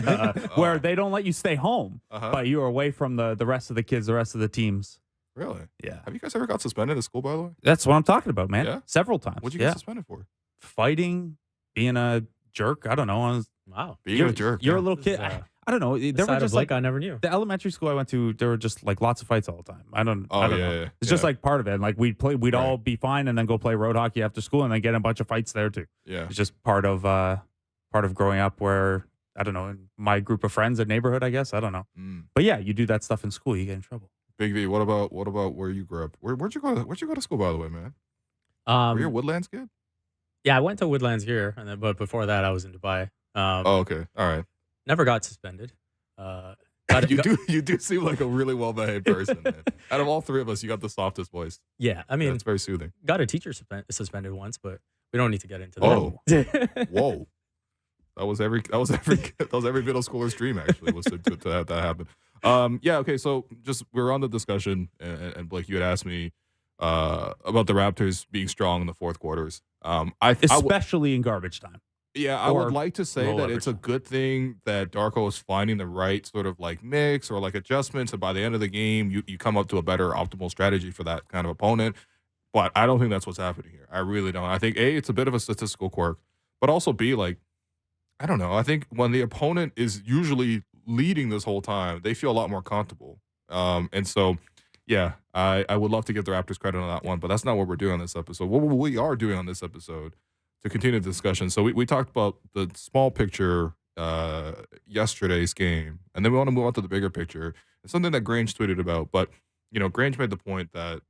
where they don't let you stay home, but you are away from the rest of the kids, the rest of the teams. Really? Yeah. Have you guys ever got suspended at school, by the way? That's what I'm talking about, man. Yeah? Several times. What'd you get suspended for? Fighting, being a jerk. I don't know. Wow. Being a jerk. You're yeah. a little kid. I don't know. There were just I never knew. the elementary school I went to. There were just lots of fights all the time. I don't know. Yeah. It's just part of it. We'd all be fine and then go play road hockey after school and then get in a bunch of fights there too. Yeah. It's just part of growing up where, I don't know, in my group of friends and neighborhood, I guess. I don't know. But yeah, you do that stuff in school, you get in trouble. Big V, what about where you grew up? Where'd you go to school, by the way, man? Were you a Woodlands kid? Yeah, I went to Woodlands here, but before that, I was in Dubai. Okay. All right. Never got suspended. You do seem like a really well-behaved person, man. Out of all three of us, you got the softest voice. Yeah, I mean, it's very soothing. Got a teacher suspended once, but we don't need to get into that. Whoa. That was every middle schooler's dream, actually, was to have that happen. Yeah, okay, so just we're on the discussion, and Blake, you had asked me about the Raptors being strong in the fourth quarters. Especially in garbage time. Yeah, I would like to say that it's a good thing that Darko is finding the right sort of mix or adjustments, and by the end of the game, you come up to a better optimal strategy for that kind of opponent. But I don't think that's what's happening here. I really don't. I think, A, it's a bit of a statistical quirk, but also B, I don't know. I think when the opponent is usually leading this whole time, they feel a lot more comfortable. And so, yeah, I would love to give the Raptors credit on that one, but that's not what we're doing on this episode. What we are doing on this episode to continue the discussion. So we talked about the small picture yesterday's game, and then we want to move on to the bigger picture. It's something that Grange tweeted about, but Grange made the point that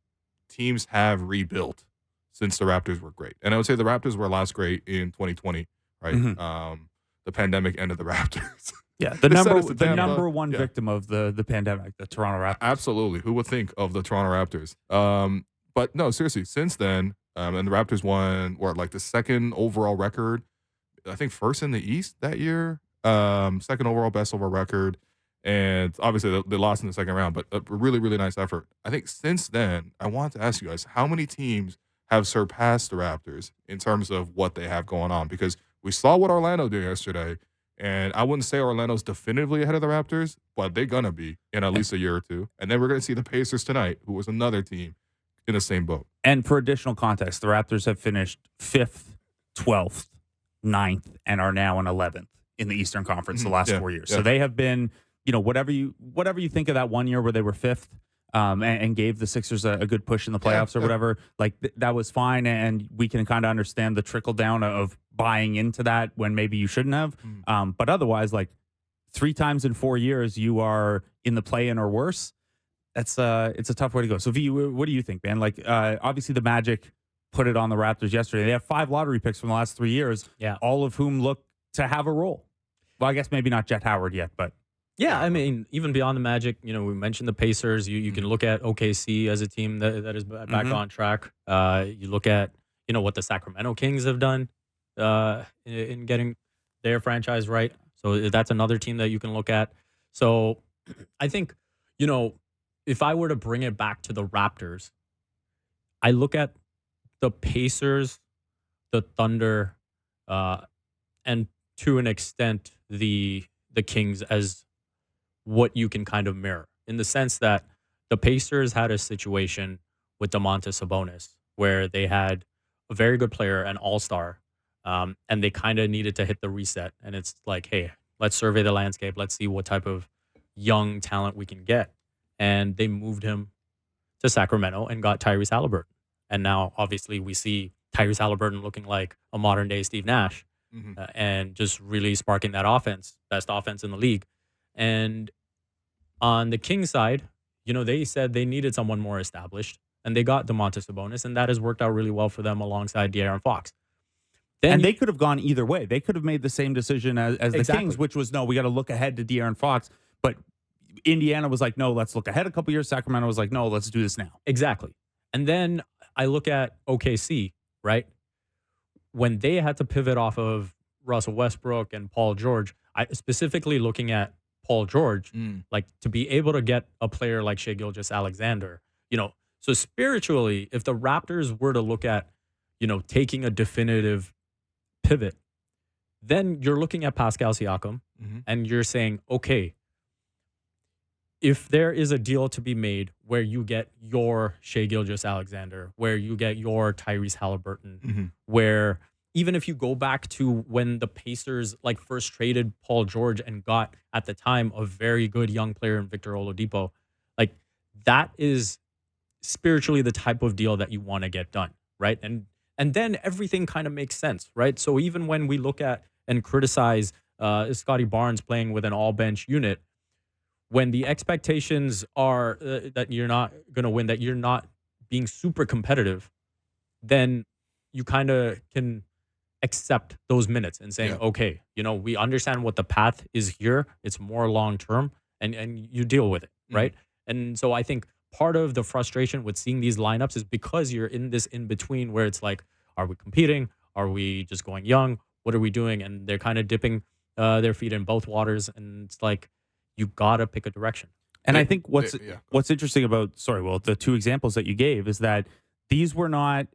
teams have rebuilt since the Raptors were great. And I would say the Raptors were last great in 2020, right? Mm-hmm. The pandemic ended the Raptors. Yeah, the number one victim of the pandemic, the Toronto Raptors. Absolutely. Who would think of the Toronto Raptors? But no, seriously, since then, and the Raptors won, the second overall record, I think first in the East that year, second overall best overall record. And obviously they lost in the second round, but a really, really nice effort. I think since then, I wanted to ask you guys, how many teams have surpassed the Raptors in terms of what they have going on? Because we saw what Orlando did yesterday, and I wouldn't say Orlando's definitively ahead of the Raptors, but they're going to be in at least a year or two. And then we're going to see the Pacers tonight, who was another team in the same boat. And for additional context, the Raptors have finished 5th, 12th, 9th, and are now in 11th in the Eastern Conference the last 4 years. Yeah. So they have been, whatever you think of that 1 year where they were 5th, and gave the Sixers a good push in the playoffs or whatever, that was fine. And we can kind of understand the trickle down of buying into that when maybe you shouldn't have. But otherwise, 3 times in 4 years, you are in the play-in or worse. It's a tough way to go. So V, what do you think, man? Obviously the Magic put it on the Raptors yesterday. They have 5 lottery picks from the last 3 years, Yeah. all of whom look to have a role. Well, I guess maybe not Jet Howard yet, but Yeah, I mean, even beyond the Magic, we mentioned the Pacers. You can look at OKC as a team that is back on track. You look at what the Sacramento Kings have done in getting their franchise right. So that's another team that you can look at. So I think if I were to bring it back to the Raptors, I look at the Pacers, the Thunder, and to an extent the Kings as what you can kind of mirror, in the sense that the Pacers had a situation with Domantas Sabonis where they had a very good player, an all-star, and they kind of needed to hit the reset. And it's like, hey, let's survey the landscape. Let's see what type of young talent we can get. And they moved him to Sacramento and got Tyrese Halliburton. And now, obviously, we see Tyrese Halliburton looking like a modern-day Steve Nash, and just really sparking that offense, best offense in the league. And on the Kings side, they said they needed someone more established, and they got Domantas Sabonis, and that has worked out really well for them alongside De'Aaron Fox. And they could have gone either way. They could have made the same decision as the Kings, which was, no, we got to look ahead to De'Aaron Fox. But Indiana was like, no, let's look ahead a couple years. Sacramento was like, no, let's do this now. Exactly. And then I look at OKC, right? When they had to pivot off of Russell Westbrook and Paul George, I specifically looking at Paul George, like to be able to get a player like Shai Gilgeous-Alexander, so spiritually, if the Raptors were to look at, taking a definitive pivot, then you're looking at Pascal Siakam and you're saying, okay, if there is a deal to be made where you get your Shai Gilgeous-Alexander, where you get your Tyrese Halliburton, where even if you go back to when the Pacers first traded Paul George and got at the time a very good young player in Victor Oladipo, that is spiritually the type of deal that you want to get done, right? And then everything kind of makes sense, right? So even when we look at and criticize Scotty Barnes playing with an all-bench unit, when the expectations are that you're not going to win, that you're not being super competitive, then you kind of can accept those minutes and saying, okay, we understand what the path is here. It's more long-term, and you deal with it, right? And so I think part of the frustration with seeing these lineups is because you're in this in-between where it's like, are we competing? Are we just going young? What are we doing? And they're kind of dipping their feet in both waters, and it's like, you gotta pick a direction. And I think what's interesting about the two examples that you gave is that these were not,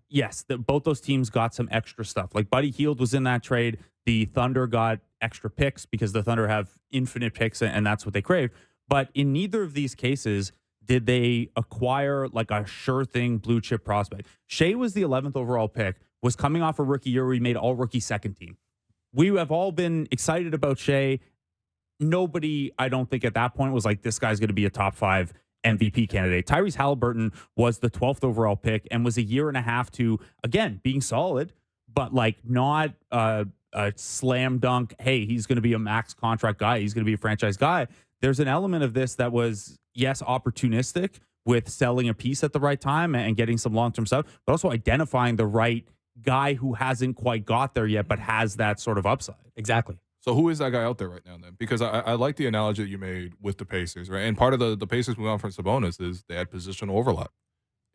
both those teams got some extra stuff. Like Buddy Hield was in that trade. The Thunder got extra picks because the Thunder have infinite picks and that's what they crave. But in neither of these cases did they acquire a sure thing blue chip prospect. Shai was the 11th overall pick, was coming off a rookie year where he made all rookie second team. We have all been excited about Shai. Nobody, I don't think at that point was like, this guy's going to be a top 5 MVP candidate. Tyrese Halliburton was the 12th overall pick and was a year and a half to, again, being solid, but not a slam dunk, hey, he's going to be a max contract guy. He's going to be a franchise guy. There's an element of this that was, yes, opportunistic with selling a piece at the right time and getting some long-term stuff, but also identifying the right guy who hasn't quite got there yet, but has that sort of upside. Exactly. So who is that guy out there right now then? Because I like the analogy that you made with the Pacers, right? And part of the Pacers moving on from Sabonis is they had positional overlap.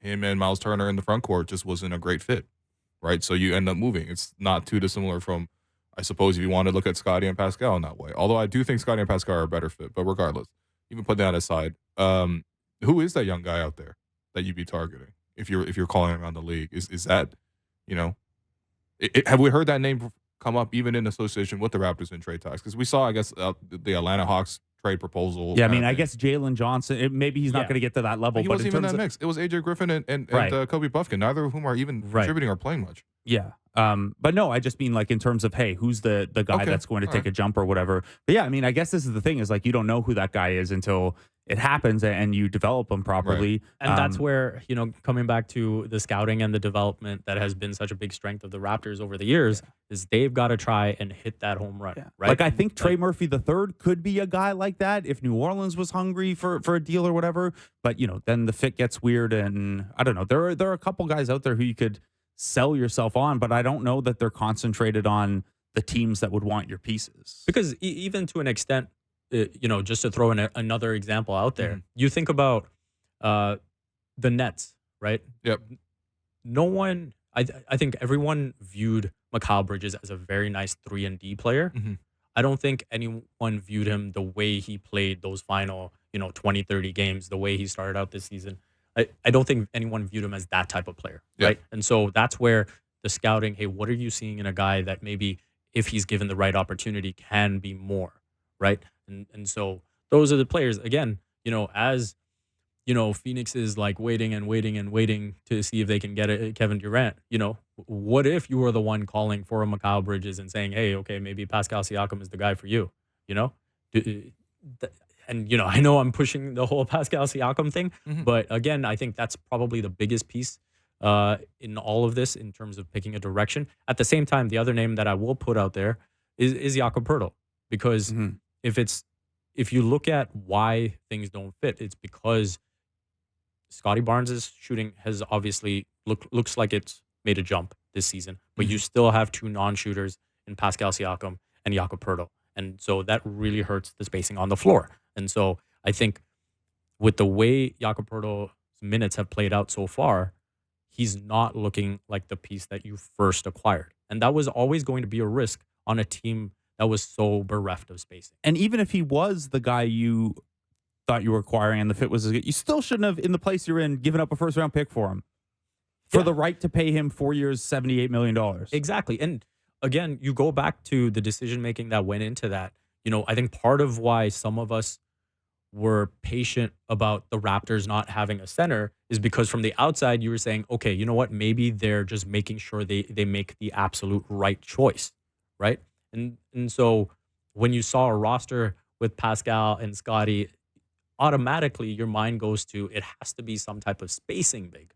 Him and Miles Turner in the front court just wasn't a great fit, right? So you end up moving. It's not too dissimilar from, I suppose, if you want to look at Scotty and Pascal in that way. Although I do think Scotty and Pascal are a better fit. But regardless, even put that aside, who is that young guy out there that you'd be targeting if you're calling around the league? Is that, have we heard that name come up even in association with the Raptors in trade talks? Because we saw, I guess, the Atlanta Hawks trade proposal. Yeah, I mean, I guess Jalen Johnson, maybe he's not going to get to that level. But he wasn't even in that mix. It was AJ Griffin and Kobe Buffkin, neither of whom are even contributing or playing much. Yeah. But no, I just mean in terms of, hey, who's the guy that's going to take a jump or whatever. But yeah, I mean, I guess this is the thing is you don't know who that guy is until it happens and you develop them properly. Right. And that's where, coming back to the scouting and the development that has been such a big strength of the Raptors over the years is they've got to try and hit that home run, right? I think Trey Murphy III could be a guy like that if New Orleans was hungry for a deal or whatever. But, then the fit gets weird and I don't know. There are a couple guys out there who you could sell yourself on, but I don't know that they're concentrated on the teams that would want your pieces. Because even to an extent, just to throw in another example out there, you think about the Nets, right? Yep. No one, I think everyone viewed Mikal Bridges as a very nice 3-and-D player. I don't think anyone viewed him the way he played those final, 20, 30 games, the way he started out this season. I don't think anyone viewed him as that type of player, right? And so that's where the scouting, hey, what are you seeing in a guy that maybe if he's given the right opportunity can be more, right? And so those are the players, again, as, Phoenix is like waiting and waiting and waiting to see if they can get Kevin Durant, what if you were the one calling for a Mikal Bridges and saying, hey, okay, maybe Pascal Siakam is the guy for you, And, I know I'm pushing the whole Pascal Siakam thing, but again, I think that's probably the biggest piece in all of this in terms of picking a direction. At the same time, the other name that I will put out there is Jakob Poeltl, because if you look at why things don't fit, it's because Scotty Barnes' shooting has obviously looks like it's made a jump this season, but you still have two non-shooters in Pascal Siakam and Jakob Poeltl. And so that really hurts the spacing on the floor. And so I think with the way Jakob Poeltl's minutes have played out so far, he's not looking like the piece that you first acquired. And that was always going to be a risk on a team that was so bereft of spacing. And even if he was the guy you thought you were acquiring and the fit was as good, you still shouldn't have, in the place you're in, given up a first-round pick for him. For the right to pay him 4 years, $78 million. Exactly. And again, you go back to the decision-making that went into that. I think part of why some of us were patient about the Raptors not having a center is because from the outside, you were saying, okay, you know what? Maybe they're just making sure they make the absolute right choice, right? And so when you saw a roster with Pascal and Scotty, automatically your mind goes to it has to be some type of spacing big,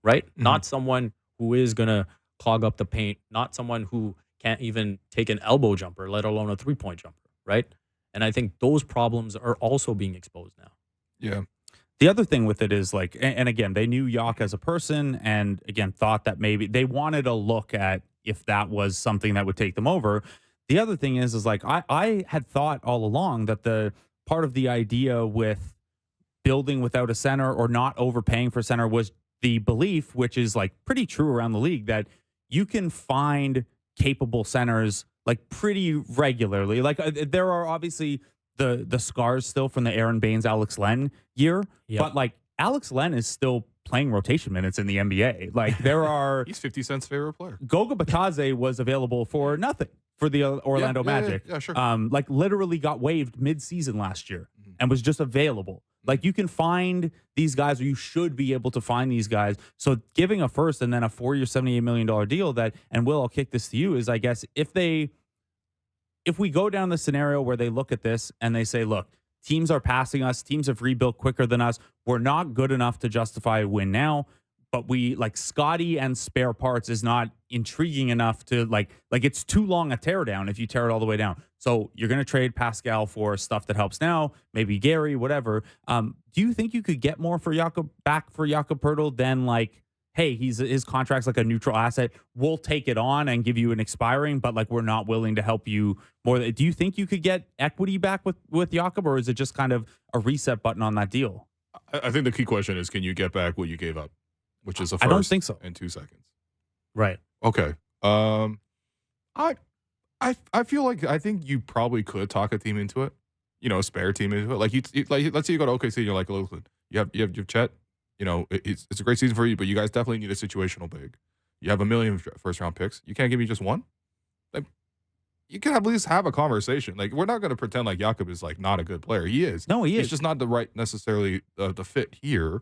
right? Not someone who is going to clog up the paint, not someone who can't even take an elbow jumper, let alone a three-point jumper, right? And I think those problems are also being exposed now. Yeah. The other thing with it is like, and again, they knew Yak as a person and again, thought that maybe they wanted a look at if that was something that would take them over. The other thing is like, I had thought all along that the part of the idea with building without a center or not overpaying for center was the belief, which is like pretty true around the league, that you can find capable centers like pretty regularly. Like there are obviously the scars still from the Aaron Baines, Alex Len year, but like Alex Len is still playing rotation minutes in the NBA. Like there are he's 50 Cent's favorite player. Goga Batadze was available for nothing for the Orlando Magic. Yeah, sure. Like literally got waived mid-season last year and was just available. Like you can find these guys, or you should be able to find these guys. So giving a first and then a 4-year, $78 million deal that, and Will, I'll kick this to you, is I guess if we go down the scenario where they look at this and they say, look, teams are passing us, teams have rebuilt quicker than us, we're not good enough to justify a win now, but we like Scotty and spare parts is not intriguing enough to like it's too long a teardown if you tear it all the way down. So you're going to trade Pascal for stuff that helps now, maybe Gary, whatever. Do you think you could get more for Jakob Poeltl than like, hey, his contract's like a neutral asset. We'll take it on and give you an expiring, but like we're not willing to help you more. Do you think you could get equity back with Jakob, or is it just kind of a reset button on that deal? I think the key question is, can you get back what you gave up, which is a first I don't think so. in 2 seconds. Right. Okay. I feel like I think you probably could talk a team into it, a spare team into it. Like like let's say you go to OKC and you're like, look, you have Chet. It's a great season for you, but you guys definitely need a situational big. You have $1 million first-round picks. You can't give me just one. Like, you can at least have a conversation. Like, we're not going to pretend like Jakob is like not a good player. He is. No, he is. He's just not the right necessarily the fit here.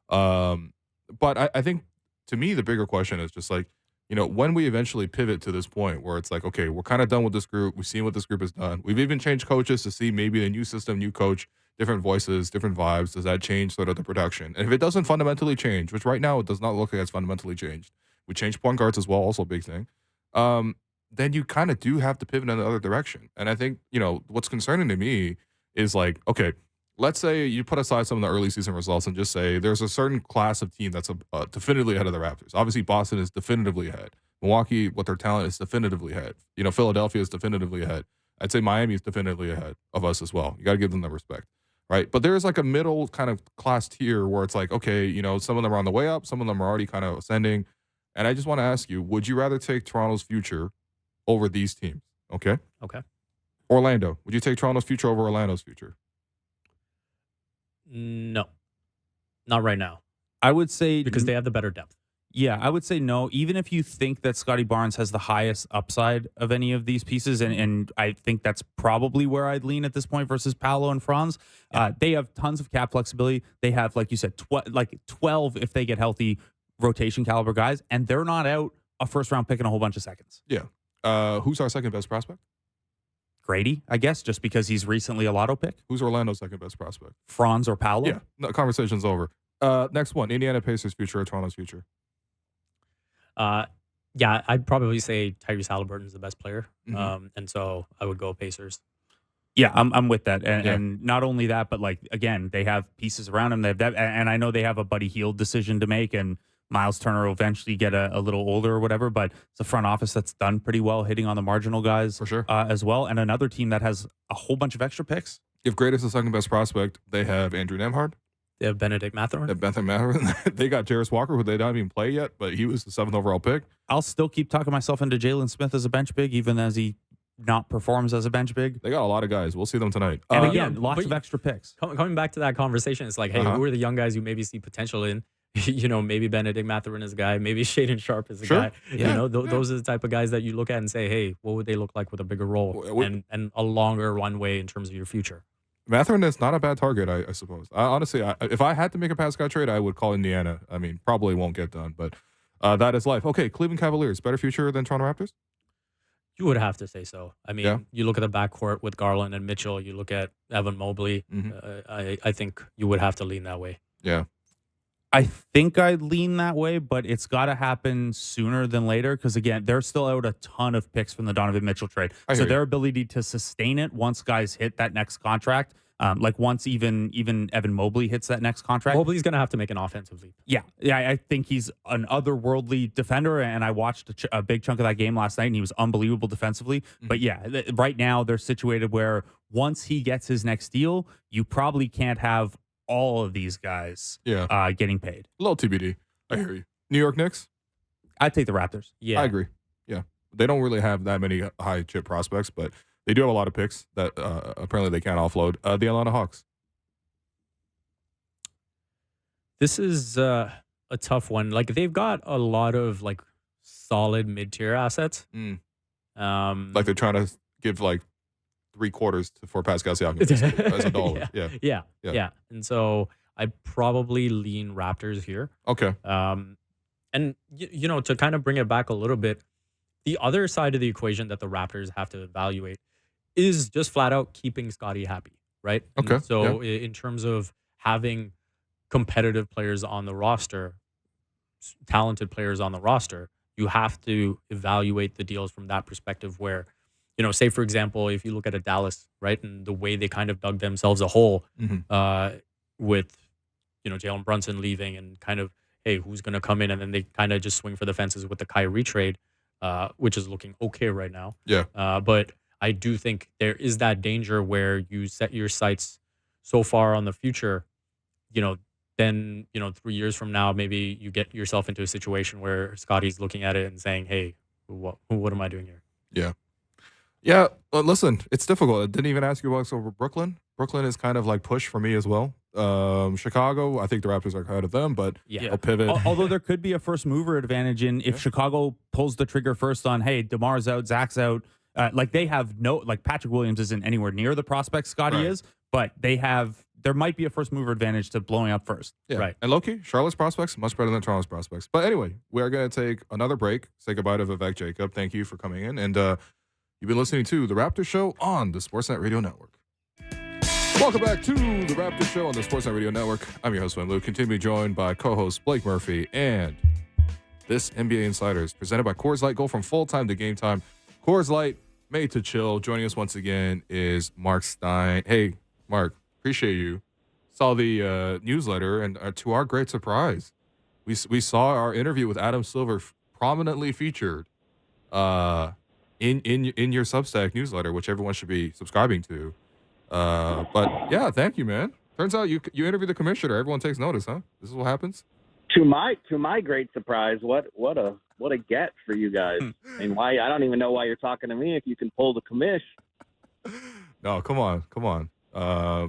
But I think to me the bigger question is just like, when we eventually pivot to this point where it's like, okay, we're kind of done with this group. We've seen what this group has done. We've even changed coaches to see maybe the new system, new coach, different voices, different vibes. Does that change sort of the production? And if it doesn't fundamentally change, which right now it does not look like it's fundamentally changed, we changed point guards as well, also a big thing, then you kind of do have to pivot in the other direction. And I think, what's concerning to me is like, okay, let's say you put aside some of the early season results and just say there's a certain class of team that's definitively ahead of the Raptors. Obviously, Boston is definitively ahead. Milwaukee, with their talent, is definitively ahead. Philadelphia is definitively ahead. I'd say Miami is definitively ahead of us as well. You got to give them the respect, right? But there is like a middle kind of class tier where it's like, okay, some of them are on the way up, some of them are already kind of ascending. And I just want to ask you, would you rather take Toronto's future over these teams? Okay. Okay. Orlando, would you take Toronto's future over Orlando's future? No, not right now. I would say because they have the better depth. Yeah, I would say no. Even if you think that Scotty Barnes has the highest upside of any of these pieces, and I think that's probably where I'd lean at this point versus Paolo and Franz. They have tons of cap flexibility. They have, like you said, 12 if they get healthy rotation caliber guys, and they're not out a first round pick and a whole bunch of seconds. Yeah. Who's our second best prospect? Grady, I guess, just because he's recently a lotto pick. Who's Orlando's second best prospect? Franz or Paolo? Yeah, no, conversation's over. Next one, Indiana Pacers future or Toronto's future? Yeah, I'd probably say Tyrese Halliburton is the best player. Mm-hmm. And so I would go Pacers. Yeah, I'm with that. And not only that, but again, they have pieces around him. They have that, and I know they have a Buddy Hield decision to make, and Miles Turner will eventually get a little older or whatever, but it's a front office that's done pretty well hitting on the marginal guys for sure as well. And another team that has a whole bunch of extra picks. If Grady is the second best prospect, they have Andrew Nembhard. They have Benedict Mathurin. They got Jarris Walker, who they don't even play yet, but he was the 7th overall pick. I'll still keep talking myself into Jalen Smith as a bench big, even as he not performs as a bench big. They got a lot of guys. We'll see them tonight. And again, lots of extra picks. Coming back to that conversation, it's like, hey, who are the young guys you maybe see potential in? Maybe Benedict Mathurin is a guy. Maybe Shaedon Sharp is a guy. Yeah. Those are the type of guys that you look at and say, hey, what would they look like with a bigger role and a longer runway in terms of your future? Mathurin is not a bad target, I suppose. Honestly, if I had to make a Pascal trade, I would call Indiana. I mean, probably won't get done, but that is life. Okay, Cleveland Cavaliers, better future than Toronto Raptors? You would have to say so. I mean, you look at the backcourt with Garland and Mitchell. You look at Evan Mobley. Mm-hmm. I think you would have to lean that way. Yeah. I think I'd lean that way, but it's got to happen sooner than later because, again, they're still out a ton of picks from the Donovan Mitchell trade. So their ability to sustain it once guys hit that next contract, once even Evan Mobley hits that next contract. Mobley's going to have to make an offensive leap. Yeah, I think he's an otherworldly defender, and I watched a big chunk of that game last night, and he was unbelievable defensively. Mm-hmm. But yeah, right now they're situated where once he gets his next deal, you probably can't have all of these guys getting paid. A little TBD. I hear you. New York Knicks? I'd take the Raptors. Yeah. I agree. Yeah. They don't really have that many high chip prospects, but they do have a lot of picks that apparently they can't offload. The Atlanta Hawks. This is a tough one. They've got a lot of solid mid-tier assets. They're trying to give 3/4 for Pascal Siakam as a dollar. Yeah. And so I'd probably lean Raptors here. Okay. And to kind of bring it back a little bit, the other side of the equation that the Raptors have to evaluate is just flat out keeping Scotty happy, right? Okay. And so in terms of having competitive players on the roster, talented players on the roster, you have to evaluate the deals from that perspective where, say, for example, if you look at a Dallas, right, and the way they kind of dug themselves a hole with, Jalen Brunson leaving and kind of, hey, who's going to come in? And then they kind of just swing for the fences with the Kyrie trade, which is looking okay right now. Yeah. But I do think there is that danger where you set your sights so far on the future, then, 3 years from now, maybe you get yourself into a situation where Scotty's looking at it and saying, hey, what am I doing here? Yeah. Yeah, listen, it's difficult. I didn't even ask you about over Brooklyn. Brooklyn is kind of push for me as well. Chicago, I think the Raptors are ahead of them, but a pivot. Although there could be a first mover advantage if Chicago pulls the trigger first on, hey, DeMar's out, Zach's out. They have Patrick Williams isn't anywhere near the prospect Scotty is, but there might be a first mover advantage to blowing up first. Yeah. Right. And low-key, Charlotte's prospects, much better than Toronto's prospects. But anyway, we are going to take another break, say goodbye to Vivek Jacob. Thank you for coming in. And you've been listening to The Raptors Show on the Sportsnet Radio Network. Welcome back to The Raptors Show on the Sportsnet Radio Network. I'm your host, Wayne Luke. Continue to be joined by co-host Blake Murphy. And this NBA Insider is presented by Coors Light. Go from full-time to game time. Coors Light, made to chill. Joining us once again is Marc Stein. Hey, Marc, appreciate you saw the newsletter, and to our great surprise, we saw our interview with Adam Silver prominently featured in your Substack newsletter, which everyone should be subscribing to. But yeah, thank you, man. Turns out you interview the commissioner. Everyone takes notice, huh? This is what happens. To my great surprise, what a get for you guys. And why I don't even know why you're talking to me if you can pull the commish. No, come on.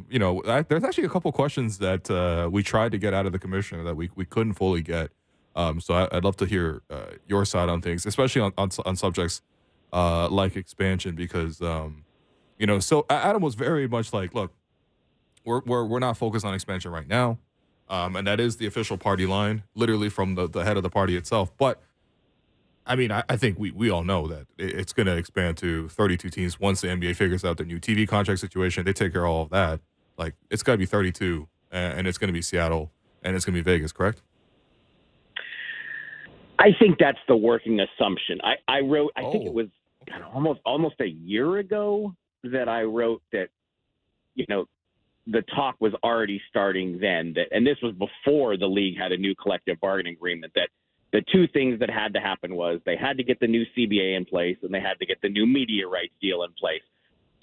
There's actually a couple questions that we tried to get out of the commissioner that we couldn't fully get. So I'd love to hear your side on things, especially on subjects like expansion, because so Adam was very much like, look, we're not focused on expansion right now, and that is the official party line, literally from the head of the party itself. But I mean, I think we all know that it's going to expand to 32 teams once the NBA figures out their new TV contract situation. They take care of all of that. Like, it's got to be 32, and it's going to be Seattle, and it's going to be Vegas, correct? I think that's the working assumption. I wrote, I think it was almost a year ago that I wrote that, the talk was already starting then, and this was before the league had a new collective bargaining agreement, that the two things that had to happen was they had to get the new CBA in place and they had to get the new media rights deal in place.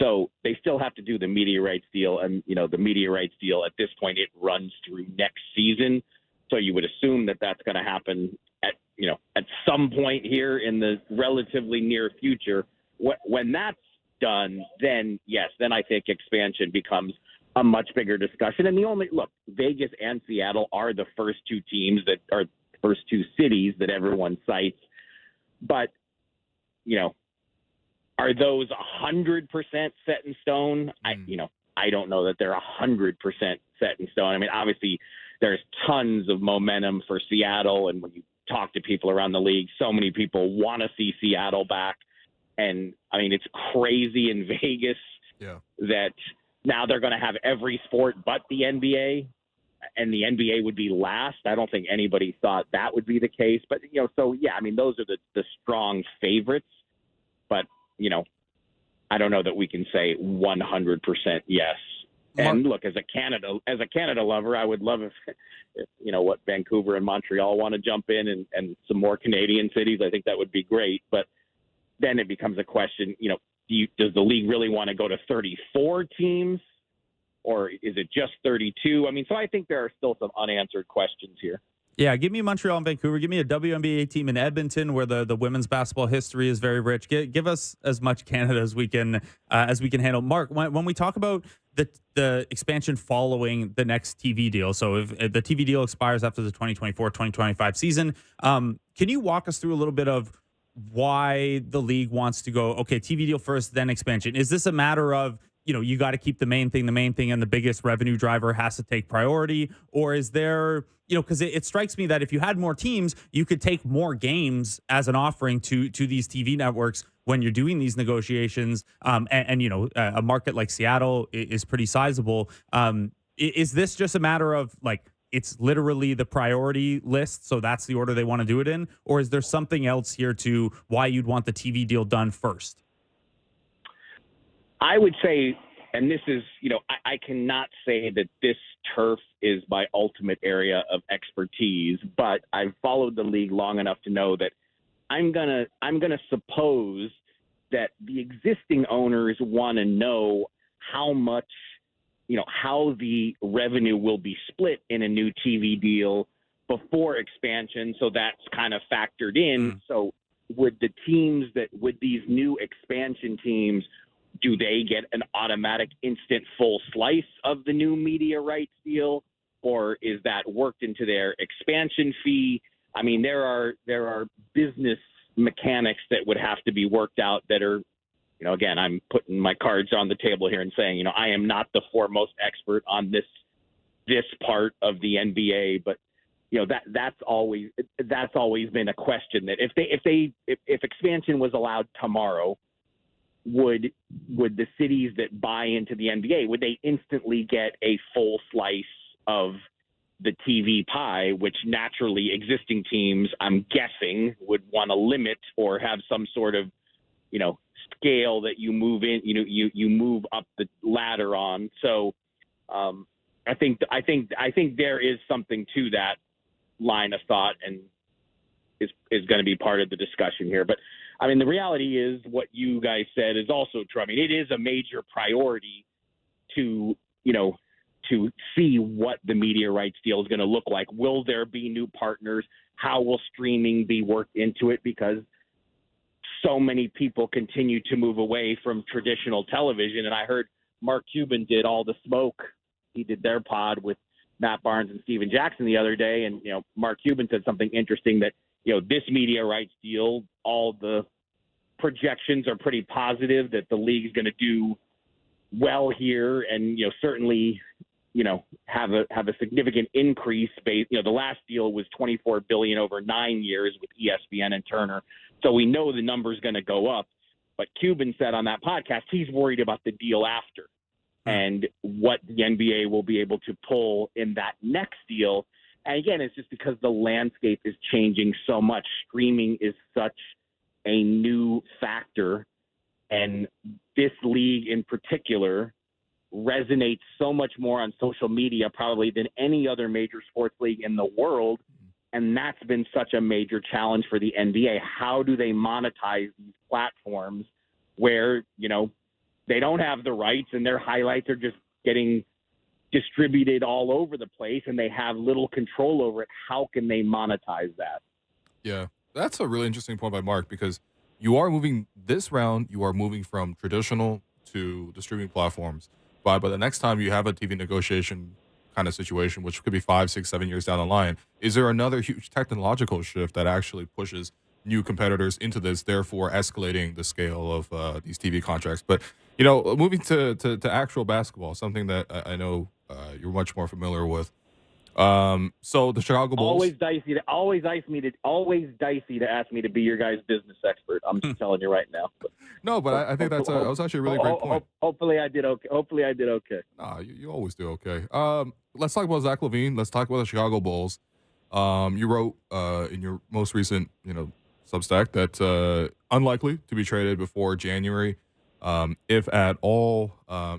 So they still have to do the media rights deal, and the media rights deal at this point, it runs through next season. So you would assume that that's going to happen at some point here in the relatively near future. When that's done, then yes, then I think expansion becomes a much bigger discussion. And Vegas and Seattle are the first two teams that are first two cities that everyone cites. But, are those 100% set in stone? I don't know that they're 100% set in stone. I mean, obviously there's tons of momentum for Seattle. And when you talk to people around the league, so many people want to see Seattle back. And I mean, it's crazy in Vegas that now they're going to have every sport but the NBA, and the NBA would be last. I don't think anybody thought that would be the case. But, so, yeah, I mean, those are the strong favorites. But, I don't know that we can say 100% yes. And look, as a Canada lover, I would love if Vancouver and Montreal want to jump in and some more Canadian cities. I think that would be great. But then it becomes a question, does the league really want to go to 34 teams, or is it just 32? I mean, so I think there are still some unanswered questions here. Yeah, give me Montreal and Vancouver. Give me a WNBA team in Edmonton, where the women's basketball history is very rich. Give us as much Canada as we can handle. Mark, when we talk about the expansion following the next TV deal, so if the TV deal expires after the 2024-2025 season, can you walk us through a little bit of why the league wants to go, okay, TV deal first, then expansion? Is this a matter of, you got to keep the main thing, and the biggest revenue driver has to take priority? Or is there, because it strikes me that if you had more teams, you could take more games as an offering to these TV networks when you're doing these negotiations. A market like Seattle is pretty sizable. Is this just a matter of it's literally the priority list, so that's the order they want to do it in? Or is there something else here to why you'd want the TV deal done first? I would say, and this is, I cannot say that this turf is my ultimate area of expertise, but I've followed the league long enough to know that I'm gonna suppose that the existing owners want to know how much, how the revenue will be split in a new TV deal before expansion. So that's kind of factored in. So would these new expansion teams, do they get an automatic instant full slice of the new media rights deal, or is that worked into their expansion fee? I mean, there are business mechanics that would have to be worked out that are, again, I'm putting my cards on the table here and saying, I am not the foremost expert on this part of the NBA, but that's always been a question, that if expansion was allowed tomorrow, would the cities that buy into the NBA, would they instantly get a full slice of the TV pie, which naturally existing teams, I'm guessing, would want to limit or have some sort of, scale that you move in, you move up the ladder on. So I think there is something to that line of thought, and is going to be part of the discussion here. But I mean, the reality is what you guys said is also true. I mean, it is a major priority to see what the media rights deal is going to look like. Will there be new partners? How will streaming be worked into it? Because so many people continue to move away from traditional television. And I heard Mark Cuban did All the Smoke. He did their pod with Matt Barnes and Steven Jackson the other day. And, Mark Cuban said something interesting that, this media rights deal, all the projections are pretty positive that the league is going to do well here. And, certainly, have a significant increase. The last deal was $24 billion over 9 years with ESPN and Turner. So we know the number's going to go up. But Cuban said on that podcast, he's worried about the deal after and what the NBA will be able to pull in that next deal. And again, it's just because the landscape is changing so much. Streaming is such a new factor. And this league in particular resonates so much more on social media probably than any other major sports league in the world. And that's been such a major challenge for the NBA. How do they monetize these platforms where, they don't have the rights and their highlights are just getting distributed all over the place and they have little control over it? How can they monetize that? Yeah, that's a really interesting point by Mark, because you are moving from traditional to the streaming platforms. But the next time you have a TV negotiation kind of situation, which could be 5, 6, 7 years down the line, is there another huge technological shift that actually pushes new competitors into this, therefore escalating the scale of these TV contracts? But, moving to actual basketball, something that I know you're much more familiar with. So the Chicago Bulls. Always dicey to ask me to be your guys' business expert. I'm just telling you right now. No, but I think that was actually a really great point. Hopefully I did okay. Nah, you always do okay. Let's talk about Zach LaVine. Let's talk about the Chicago Bulls. You wrote in your most recent, Substack that unlikely to be traded before January, if at all.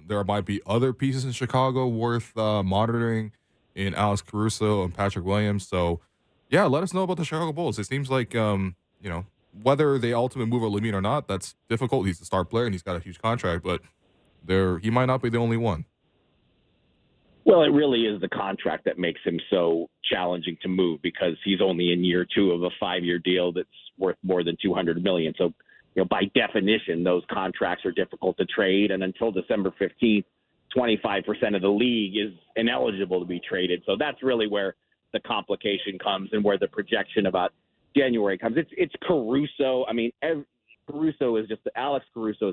There might be other pieces in Chicago worth monitoring in Alex Caruso and Patrick Williams. So, yeah, let us know about the Chicago Bulls. It seems like, whether they ultimately move LaVine or not, that's difficult. He's the star player and he's got a huge contract, but he might not be the only one. Well, it really is the contract that makes him so challenging to move, because he's only in year 2 of a 5-year deal that's worth more than $200 million. So, by definition, those contracts are difficult to trade. And until December 15th, 25% of the league is ineligible to be traded. So that's really where the complication comes and where the projection about January comes. It's Caruso. I mean, Alex Caruso is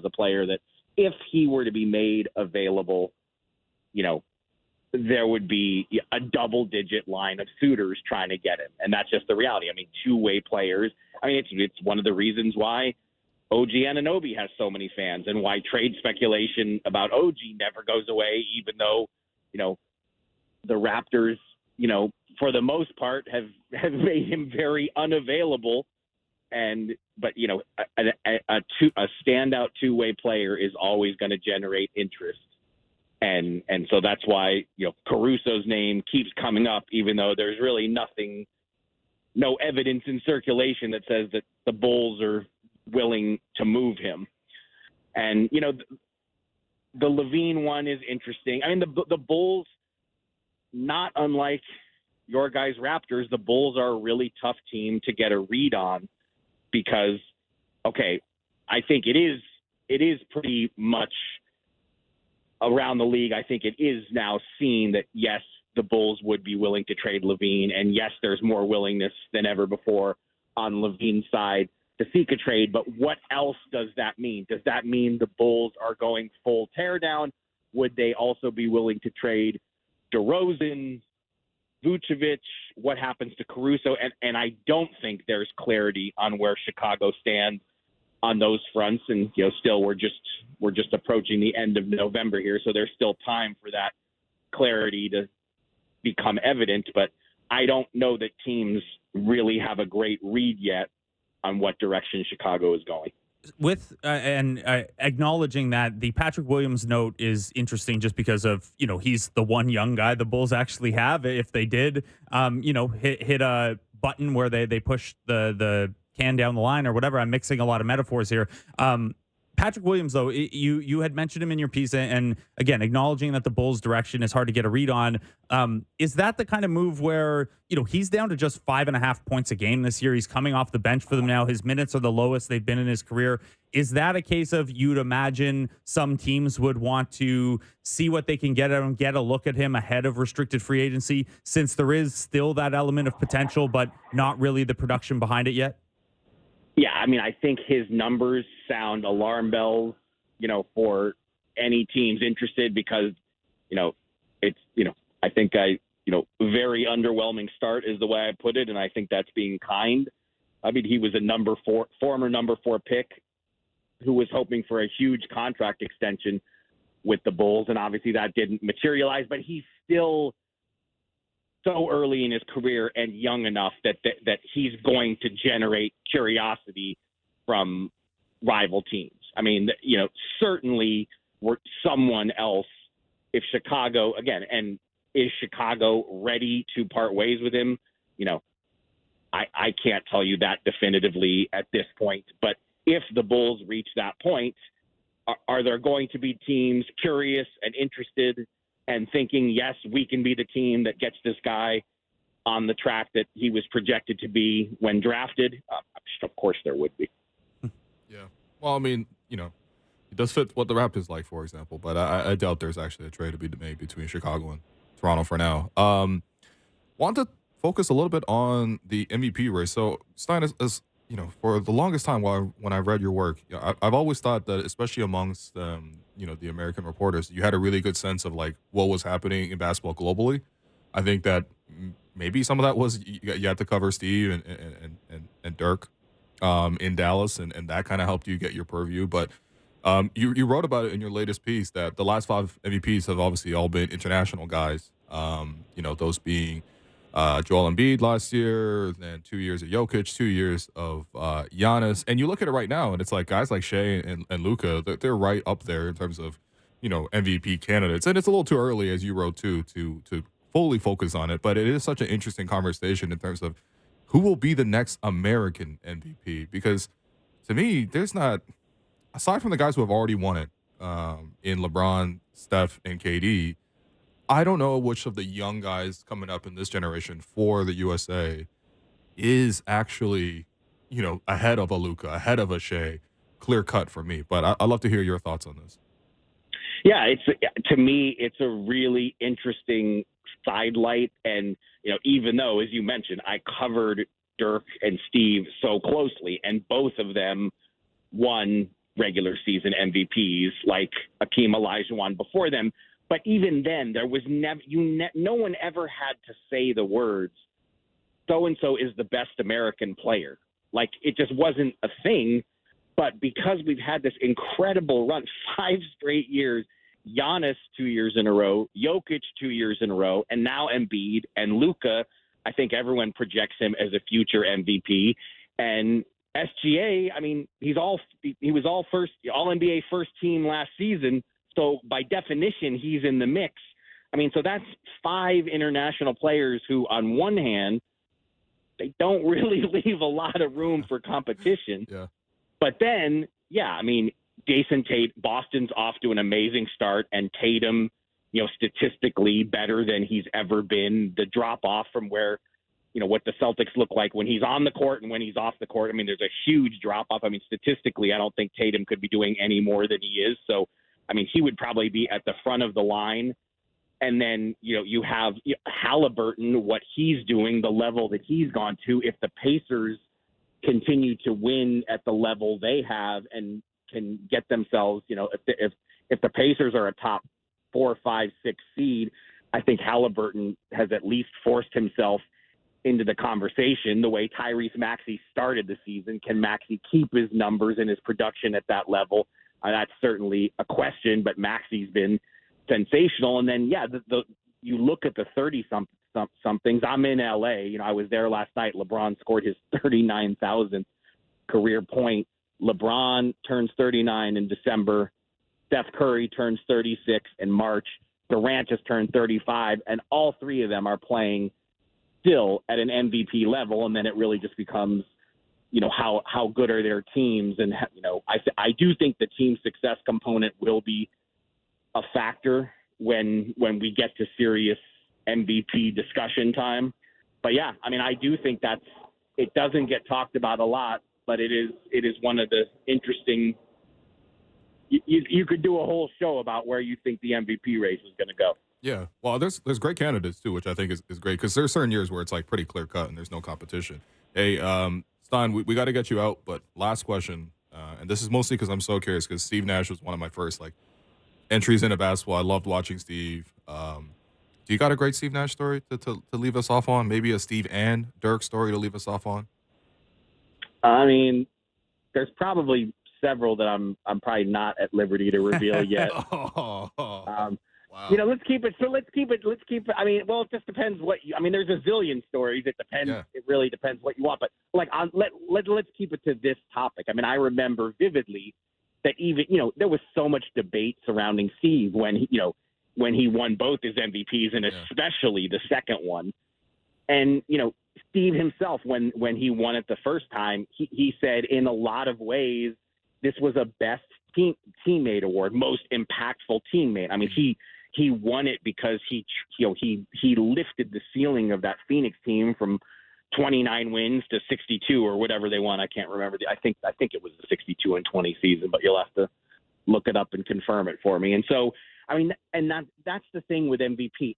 a player that if he were to be made available, there would be a double-digit line of suitors trying to get him. And that's just the reality. I mean, two-way players. I mean, it's one of the reasons why OG Anunoby has so many fans and why trade speculation about OG never goes away, even though, the Raptors, for the most part have made him very unavailable. But a standout two-way player is always going to generate interest. And so that's why, Caruso's name keeps coming up, even though there's really no evidence in circulation that says that the Bulls are willing to move him. And, the LaVine one is interesting. I mean, the Bulls, not unlike your guys' Raptors, the Bulls are a really tough team to get a read on because, okay, I think it is pretty much around the league. I think it is now seen that, yes, the Bulls would be willing to trade LaVine, and yes, there's more willingness than ever before on LaVine's side to seek a trade. But what else does that mean? Does that mean the Bulls are going full teardown? Would they also be willing to trade DeRozan, Vucevic? What happens to Caruso? And I don't think there's clarity on where Chicago stands on those fronts. And still we're just approaching the end of November here, so there's still time for that clarity to become evident. But I don't know that teams really have a great read yet on what direction Chicago is going. with and acknowledging that the Patrick Williams note is interesting just because of, he's the one young guy the Bulls actually have. If they did, hit a button where they push the can down the line or whatever. I'm mixing a lot of metaphors here. Patrick Williams, though, you had mentioned him in your piece, and again, acknowledging that the Bulls' direction is hard to get a read on. Is that the kind of move where, he's down to just 5.5 points a game this year? He's coming off the bench for them now. His minutes are the lowest they've been in his career. Is that a case of, you'd imagine some teams would want to see what they can get at him, get a look at him ahead of restricted free agency, since there is still that element of potential, but not really the production behind it yet? Yeah, I mean, I think his numbers sound alarm bells, for any teams interested, because, it's, I think very underwhelming start is the way I put it, and I think that's being kind. I mean, he was a former number 4 pick who was hoping for a huge contract extension with the Bulls, and obviously that didn't materialize, but he's still so early in his career and young enough that he's going to generate curiosity from rival teams. I mean, certainly were someone else, if Chicago, again, and is Chicago ready to part ways with him? I can't tell you that definitively at this point, but if the Bulls reach that point, are there going to be teams curious and interested and thinking, yes, we can be the team that gets this guy on the track that he was projected to be when drafted? Of course there would be. Yeah. Well, I mean, it does fit what the Raptors like, for example, but I doubt there's actually a trade to be made between Chicago and Toronto for now. Want to focus a little bit on the MVP race. So, Stein, is for the longest time when I read your work, I've always thought that, especially amongst the American reporters, you had a really good sense of like what was happening in basketball globally. I think that maybe some of that was you had to cover Steve and Dirk in Dallas, and that kind of helped you get your purview. But you wrote about it in your latest piece that the last 5 MVPs have obviously all been international guys. Those being Joel Embiid last year, then 2 years of Jokic, 2 years of Giannis. And you look at it right now, and it's like guys like Shea and Luka, they're right up there in terms of, MVP candidates. And it's a little too early, as you wrote, too, to fully focus on it. But it is such an interesting conversation in terms of who will be the next American MVP. Because to me, there's not, aside from the guys who have already won it in LeBron, Steph, and KD, I don't know which of the young guys coming up in this generation for the USA is actually, ahead of a Luka, ahead of a Shea, clear cut for me. But I'd love to hear your thoughts on this. Yeah, to me, it's a really interesting sidelight. And, even though, as you mentioned, I covered Dirk and Steve so closely, and both of them won regular season MVPs like Akeem Olajuwon before them. But even then, there was no one ever had to say the words, so-and-so is the best American player. Like, it just wasn't a thing. But because we've had this incredible run, 5 straight years, Giannis 2 years in a row, Jokic 2 years in a row, and now Embiid and Luka, I think everyone projects him as a future MVP. And SGA, I mean, he was all NBA first team last season. So by definition, he's in the mix. I mean, so that's 5 international players who, on one hand, they don't really leave a lot of room for competition. Yeah. But then, I mean, Jason Tate, Boston's off to an amazing start, and Tatum, statistically better than he's ever been. The drop off from where, what the Celtics look like when he's on the court and when he's off the court. I mean, there's a huge drop off. I mean, statistically, I don't think Tatum could be doing any more than he is. So, I mean, he would probably be at the front of the line. And then, you have Halliburton, what he's doing, the level that he's gone to. If the Pacers continue to win at the level they have and can get themselves, if the Pacers are a top 4, 5, 6 seed, I think Halliburton has at least forced himself into the conversation the way Tyrese Maxey started the season. Can Maxey keep his numbers and his production at that level? That's certainly a question, but Maxey's been sensational. And then, you look at the 30-somethings. I'm in LA. I was there last night. LeBron scored his 39,000th career point LeBron turns 39 in December. Steph Curry turns 36 in March. Durant just turned 35, and all three of them are playing still at an MVP level. And then it really just becomes, how good are their teams? And, I do think the team success component will be a factor when we get to serious MVP discussion time. But yeah, I mean, I do think it doesn't get talked about a lot, but it is one of the interesting. You could do a whole show about where you think the MVP race is going to go. Yeah. Well, there's great candidates too, which I think is great because there's certain years where it's like pretty clear cut and there's no competition. Hey, Stein, we got to get you out, but last question, and this is mostly because I'm so curious because Steve Nash was one of my first entries into basketball. I loved watching Steve. Do you got a great Steve Nash story to leave us off on? Maybe a Steve and Dirk story to leave us off on? I mean, there's probably several that I'm probably not at liberty to reveal yet. Wow. Let's keep it. So let's keep it. I mean, well, it just depends there's a zillion stories. It depends. Yeah. It really depends what you want. But let's keep it to this topic. I mean, I remember vividly that even, there was so much debate surrounding Steve when he won both his MVPs and especially the second one. And, Steve himself, when he won it the first time, he said in a lot of ways, this was a best teammate award, most impactful teammate. I mean, he won it because he lifted the ceiling of that Phoenix team from 29 wins to 62 or whatever they won. I can't remember. I think it was the 62-20 season, but you'll have to look it up and confirm it for me. And so, I mean, and that's the thing with MVP.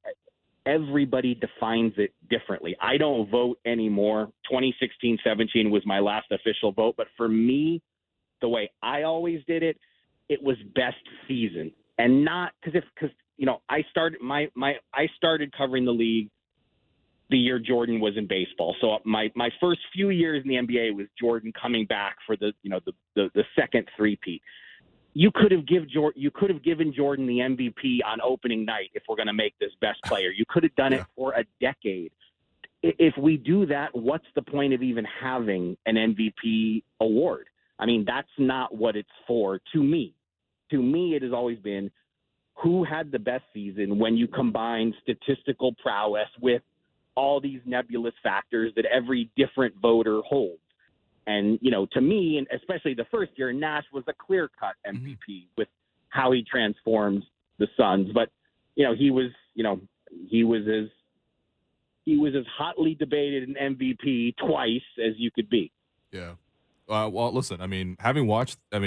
Everybody defines it differently. I don't vote anymore. 2016-17 was my last official vote, but for me, the way I always did it, it was best season, and not because I started covering the league the year Jordan was in baseball. So my first few years in the NBA was Jordan coming back for the second three-peat. You could have given Jordan the MVP on opening night if we're going to make this best player. You could have done it for a decade. If we do that, what's the point of even having an MVP award? I mean, that's not what it's for to me. To me, it has always been who had the best season when you combine statistical prowess with all these nebulous factors that every different voter holds. And, to me, and especially the first year, Nash was a clear-cut MVP with how he transformed the Suns. But, he was as hotly debated an MVP twice as you could be. Yeah. Well, listen, I mean,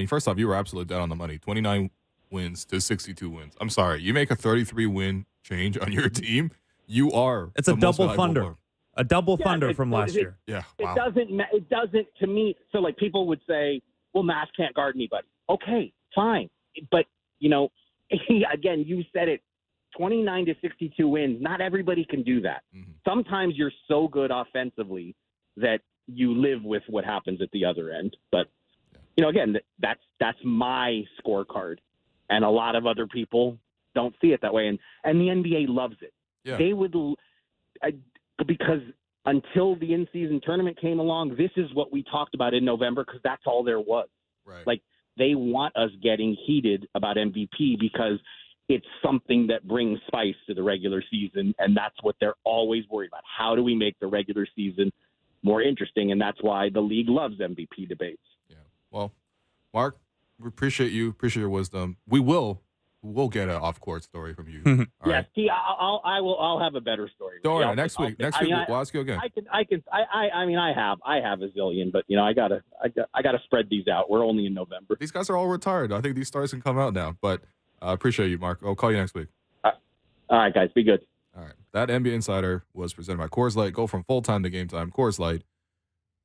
first off, you were absolutely dead on the money. 29 wins to 62 wins. I'm sorry. You make a 33-win change on your team, you are. It's a double thunder. A double thunder from last year. Yeah. Wow. It doesn't to me. So people would say, well, Nash can't guard anybody. Okay, fine. But, again, you said it, 29 to 62 wins. Not everybody can do that. Mm-hmm. Sometimes you're so good offensively that you live with what happens at the other end. But, again, that's my scorecard. And a lot of other people don't see it that way. And the NBA loves it. Yeah. They would because until the in-season tournament came along, this is what we talked about in November because that's all there was. Right. They want us getting heated about MVP because it's something that brings spice to the regular season, and that's what they're always worried about. How do we make the regular season more interesting? And that's why the league loves MVP debates. Yeah. Well, Mark, we appreciate you. Appreciate your wisdom. We'll get an off-court story from you. All right? I'll have a better story. Don't worry. Next week we'll ask you again. I have a zillion, but I gotta spread these out. We're only in November. These guys are all retired. I think these stars can come out now. But appreciate you, Mark. I'll call you next week. All right, guys. Be good. All right. That NBA Insider was presented by Coors Light. Go from full time to game time. Coors Light,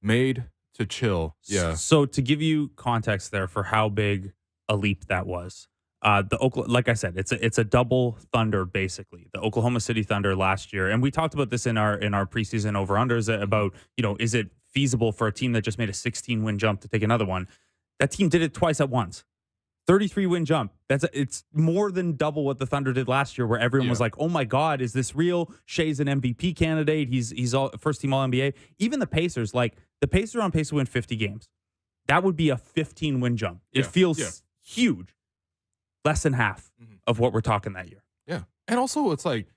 made to chill. Yeah. So to give you context there for how big a leap that was. Like I said, it's a double thunder basically. The Oklahoma City Thunder last year, and we talked about this in our preseason over-unders about is it feasible for a team that just made a 16-win jump to take another one? That team did it twice at once. 33-win jump. It's more than double what the Thunder did last year, where everyone was like, "Oh my God, is this real? Shea's an MVP candidate. He's all first team All NBA." Even the Pacers, the Pacers are on pace to win 50 games. that would be a 15-win jump. It feels huge. Less than half of what we're talking that year. Yeah. And also, it's like,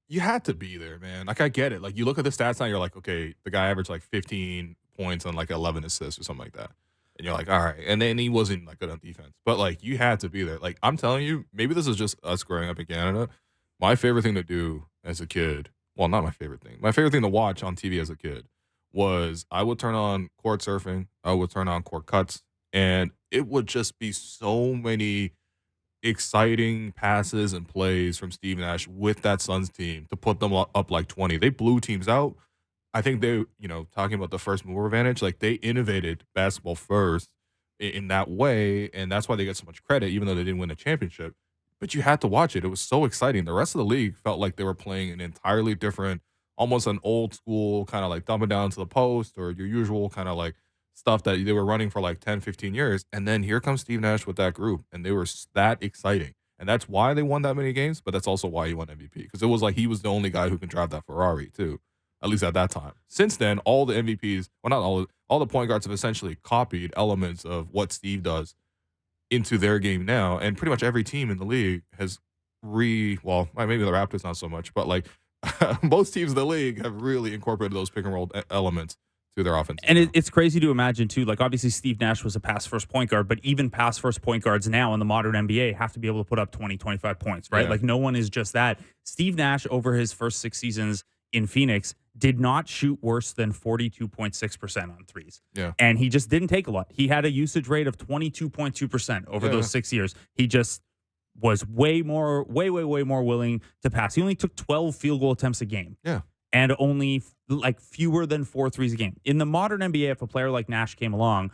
you had to be there, man. Like, I get it. Like, you look at the stats now, you're like, okay, the guy averaged like 15 points and like 11 assists or something like that. And you're like, all right. And then he wasn't like good on defense. But like, you had to be there. Like, I'm telling you, maybe this is just us growing up in Canada. My favorite thing to do as a kid, well, not my favorite thing. My favorite thing to watch on TV as a kid was I would turn on court surfing. I would turn on court cuts. And it would just be so many exciting passes and plays from Steve Nash with that Suns team to put them up like 20. They blew teams out. I think they, talking about the first mover advantage, like they innovated basketball first in that way, and that's why they get so much credit, even though they didn't win a championship. But you had to watch it. It was so exciting. The rest of the league felt like they were playing an entirely different, almost an old school kind of like dumbing down to the post or your usual kind of like stuff that they were running for like 10, 15 years. And then here comes Steve Nash with that group, and they were that exciting. And that's why they won that many games, but that's also why he won MVP, because it was like he was the only guy who can drive that Ferrari too, at least at that time. Since then, all the MVPs, well, not all the point guards have essentially copied elements of what Steve does into their game now, and pretty much every team in the league has maybe the Raptors not so much, but like most teams in the league have really incorporated those pick and roll elements to their offense. And it's crazy to imagine, too. Like, obviously, Steve Nash was a pass-first point guard, but even pass-first point guards now in the modern NBA have to be able to put up 20, 25 points, right? Yeah. Like, no one is just that. Steve Nash, over his first 6 seasons in Phoenix, did not shoot worse than 42.6% on threes. Yeah. And he just didn't take a lot. He had a usage rate of 22.2% over those 6 years. He just was way more willing to pass. He only took 12 field goal attempts a game. Yeah. And only like fewer than 4 threes a game. In the modern NBA, if a player like Nash came along,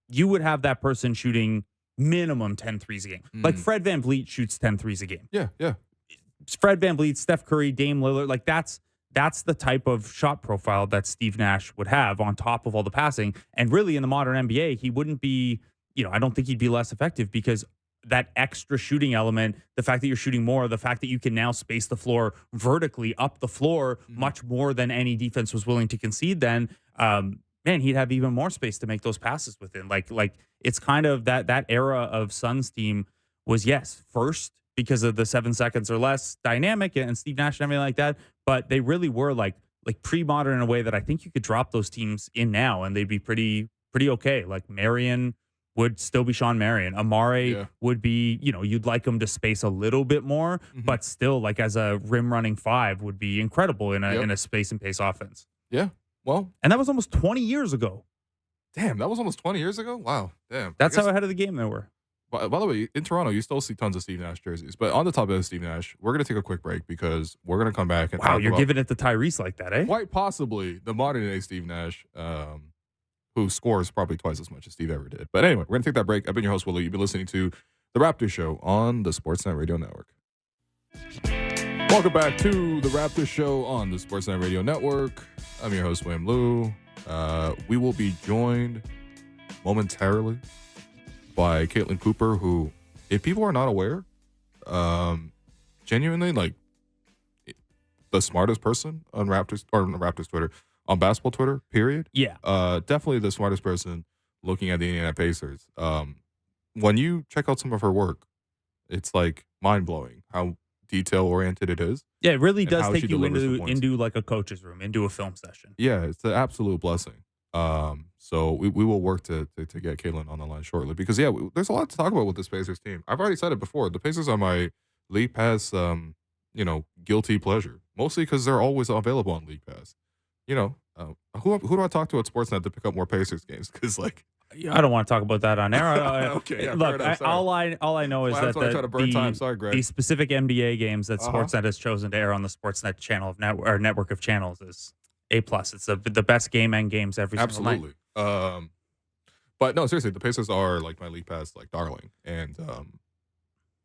you would have that person shooting minimum 10 threes a game. Like Fred VanVleet shoots 10 threes a game. Yeah. Fred VanVleet, Steph Curry, Dame Lillard, like that's the type of shot profile that Steve Nash would have on top of all the passing. And really in the modern NBA, he wouldn't be, I don't think he'd be less effective, because that extra shooting element, the fact that you're shooting more, the fact that you can now space the floor vertically up the floor much more than any defense was willing to concede then, man, he'd have even more space to make those passes within. Like it's kind of that era of Suns team was, first because of the 7 seconds or less dynamic and Steve Nash and everything like that, but they really were like pre-modern in a way that I think you could drop those teams in now and they'd be pretty okay. Like Marion would still be Sean Marion. Amare would be, you'd like him to space a little bit more, but still, like as a rim running 5 would be incredible in a space and pace offense. Yeah. Well, and that was almost 20 years ago. Damn, that was almost 20 years ago? Wow. Damn. That's how ahead of the game they were. By the way, in Toronto, you still see tons of Steve Nash jerseys. But on the topic of Steve Nash, we're going to take a quick break because we're going to come back. And wow, you're giving it to Tyrese like that, eh? Quite possibly the modern day Steve Nash, who scores probably twice as much as Steve ever did. But anyway, we're going to take that break. I've been your host, Willie. You've been listening to The Raptors Show on the Sportsnet Radio Network. Welcome back to The Raptors Show on the Sportsnet Radio Network. I'm your host, William Liu. We will be joined momentarily by Caitlin Cooper, who, if people are not aware, genuinely, like, the smartest person on Raptors, or on Raptors Twitter, on basketball Twitter, period. Yeah. Definitely the smartest person looking at the Indiana Pacers. When you check out some of her work, it's like mind-blowing how detail-oriented it is. Yeah, it really does how take she you delivers the points. into like a coach's room, into a film session. Yeah, it's an absolute blessing. So we will work to get Caitlin on the line shortly because, there's a lot to talk about with this Pacers team. I've already said it before. The Pacers are my League Pass, guilty pleasure, mostly because they're always available on League Pass. Who do I talk to at Sportsnet to pick up more Pacers games? Because, like, I don't want to talk about that on air. Okay, yeah, look, enough, all I know is that the specific NBA games that Sportsnet has chosen to air on the Sportsnet channel of network of channels is A+. It's the best game and games every single night. Absolutely. But no, seriously, the Pacers are like my League Pass like darling, and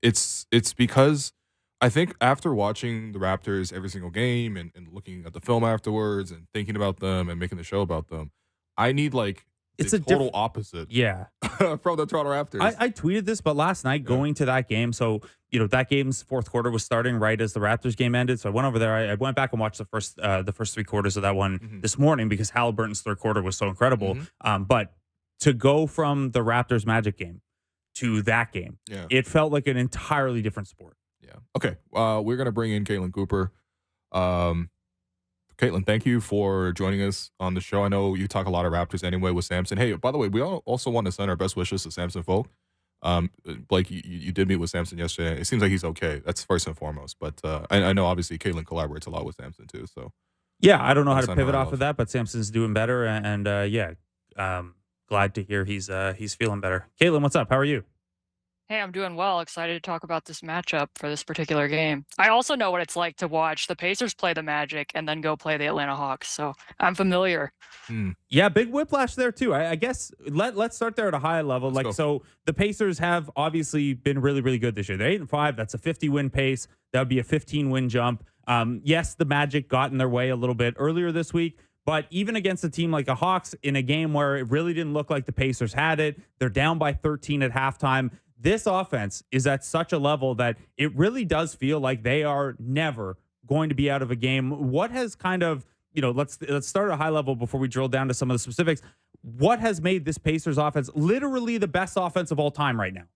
it's because I think after watching the Raptors every single game and looking at the film afterwards and thinking about them and making the show about them, I need like it's a total opposite. Yeah. From the Toronto Raptors. I tweeted this, but last night going to that game, so that game's fourth quarter was starting right as the Raptors game ended. So I went over there. I went back and watched the first 3 quarters of that one this morning because Halliburton's third quarter was so incredible. But to go from the Raptors Magic game to that game, Yeah. it felt like an entirely different sport. Yeah. Okay. We're gonna bring in Caitlin Cooper. Caitlin, thank you for joining us on the show. I know you talk a lot of Raptors anyway with Samson. Hey, by the way, we also want to send our best wishes to Samson Folk. Blake, you did meet with Samson yesterday. It seems like he's okay. That's first and foremost. But I know obviously Caitlin collaborates a lot with Samson too. So Yeah, I don't know how to Send her pivot off love. of that, but Samson's doing better, and glad to hear he's feeling better. Caitlin, what's up? How are you? Hey, I'm doing well. Excited to talk about this matchup for this particular game. I also know what it's like to watch the Pacers play the Magic and then go play the Atlanta Hawks, so I'm familiar. Yeah, big whiplash there too. I guess let's start there at a high level. Let's go. So the Pacers have obviously been really, really good this year. They're 8-5. That's a 50-win pace. That would be a 15-win jump. Yes, the Magic got in their way a little bit earlier this week, but even against a team like the Hawks in a game where it really didn't look like the Pacers had it, they're down by 13 at halftime. This offense is at such a level that it really does feel like they are never going to be out of a game. What has kind of, let's start at a high level before we drill down to some of the specifics. What has made this Pacers offense literally the best offense of all time right now?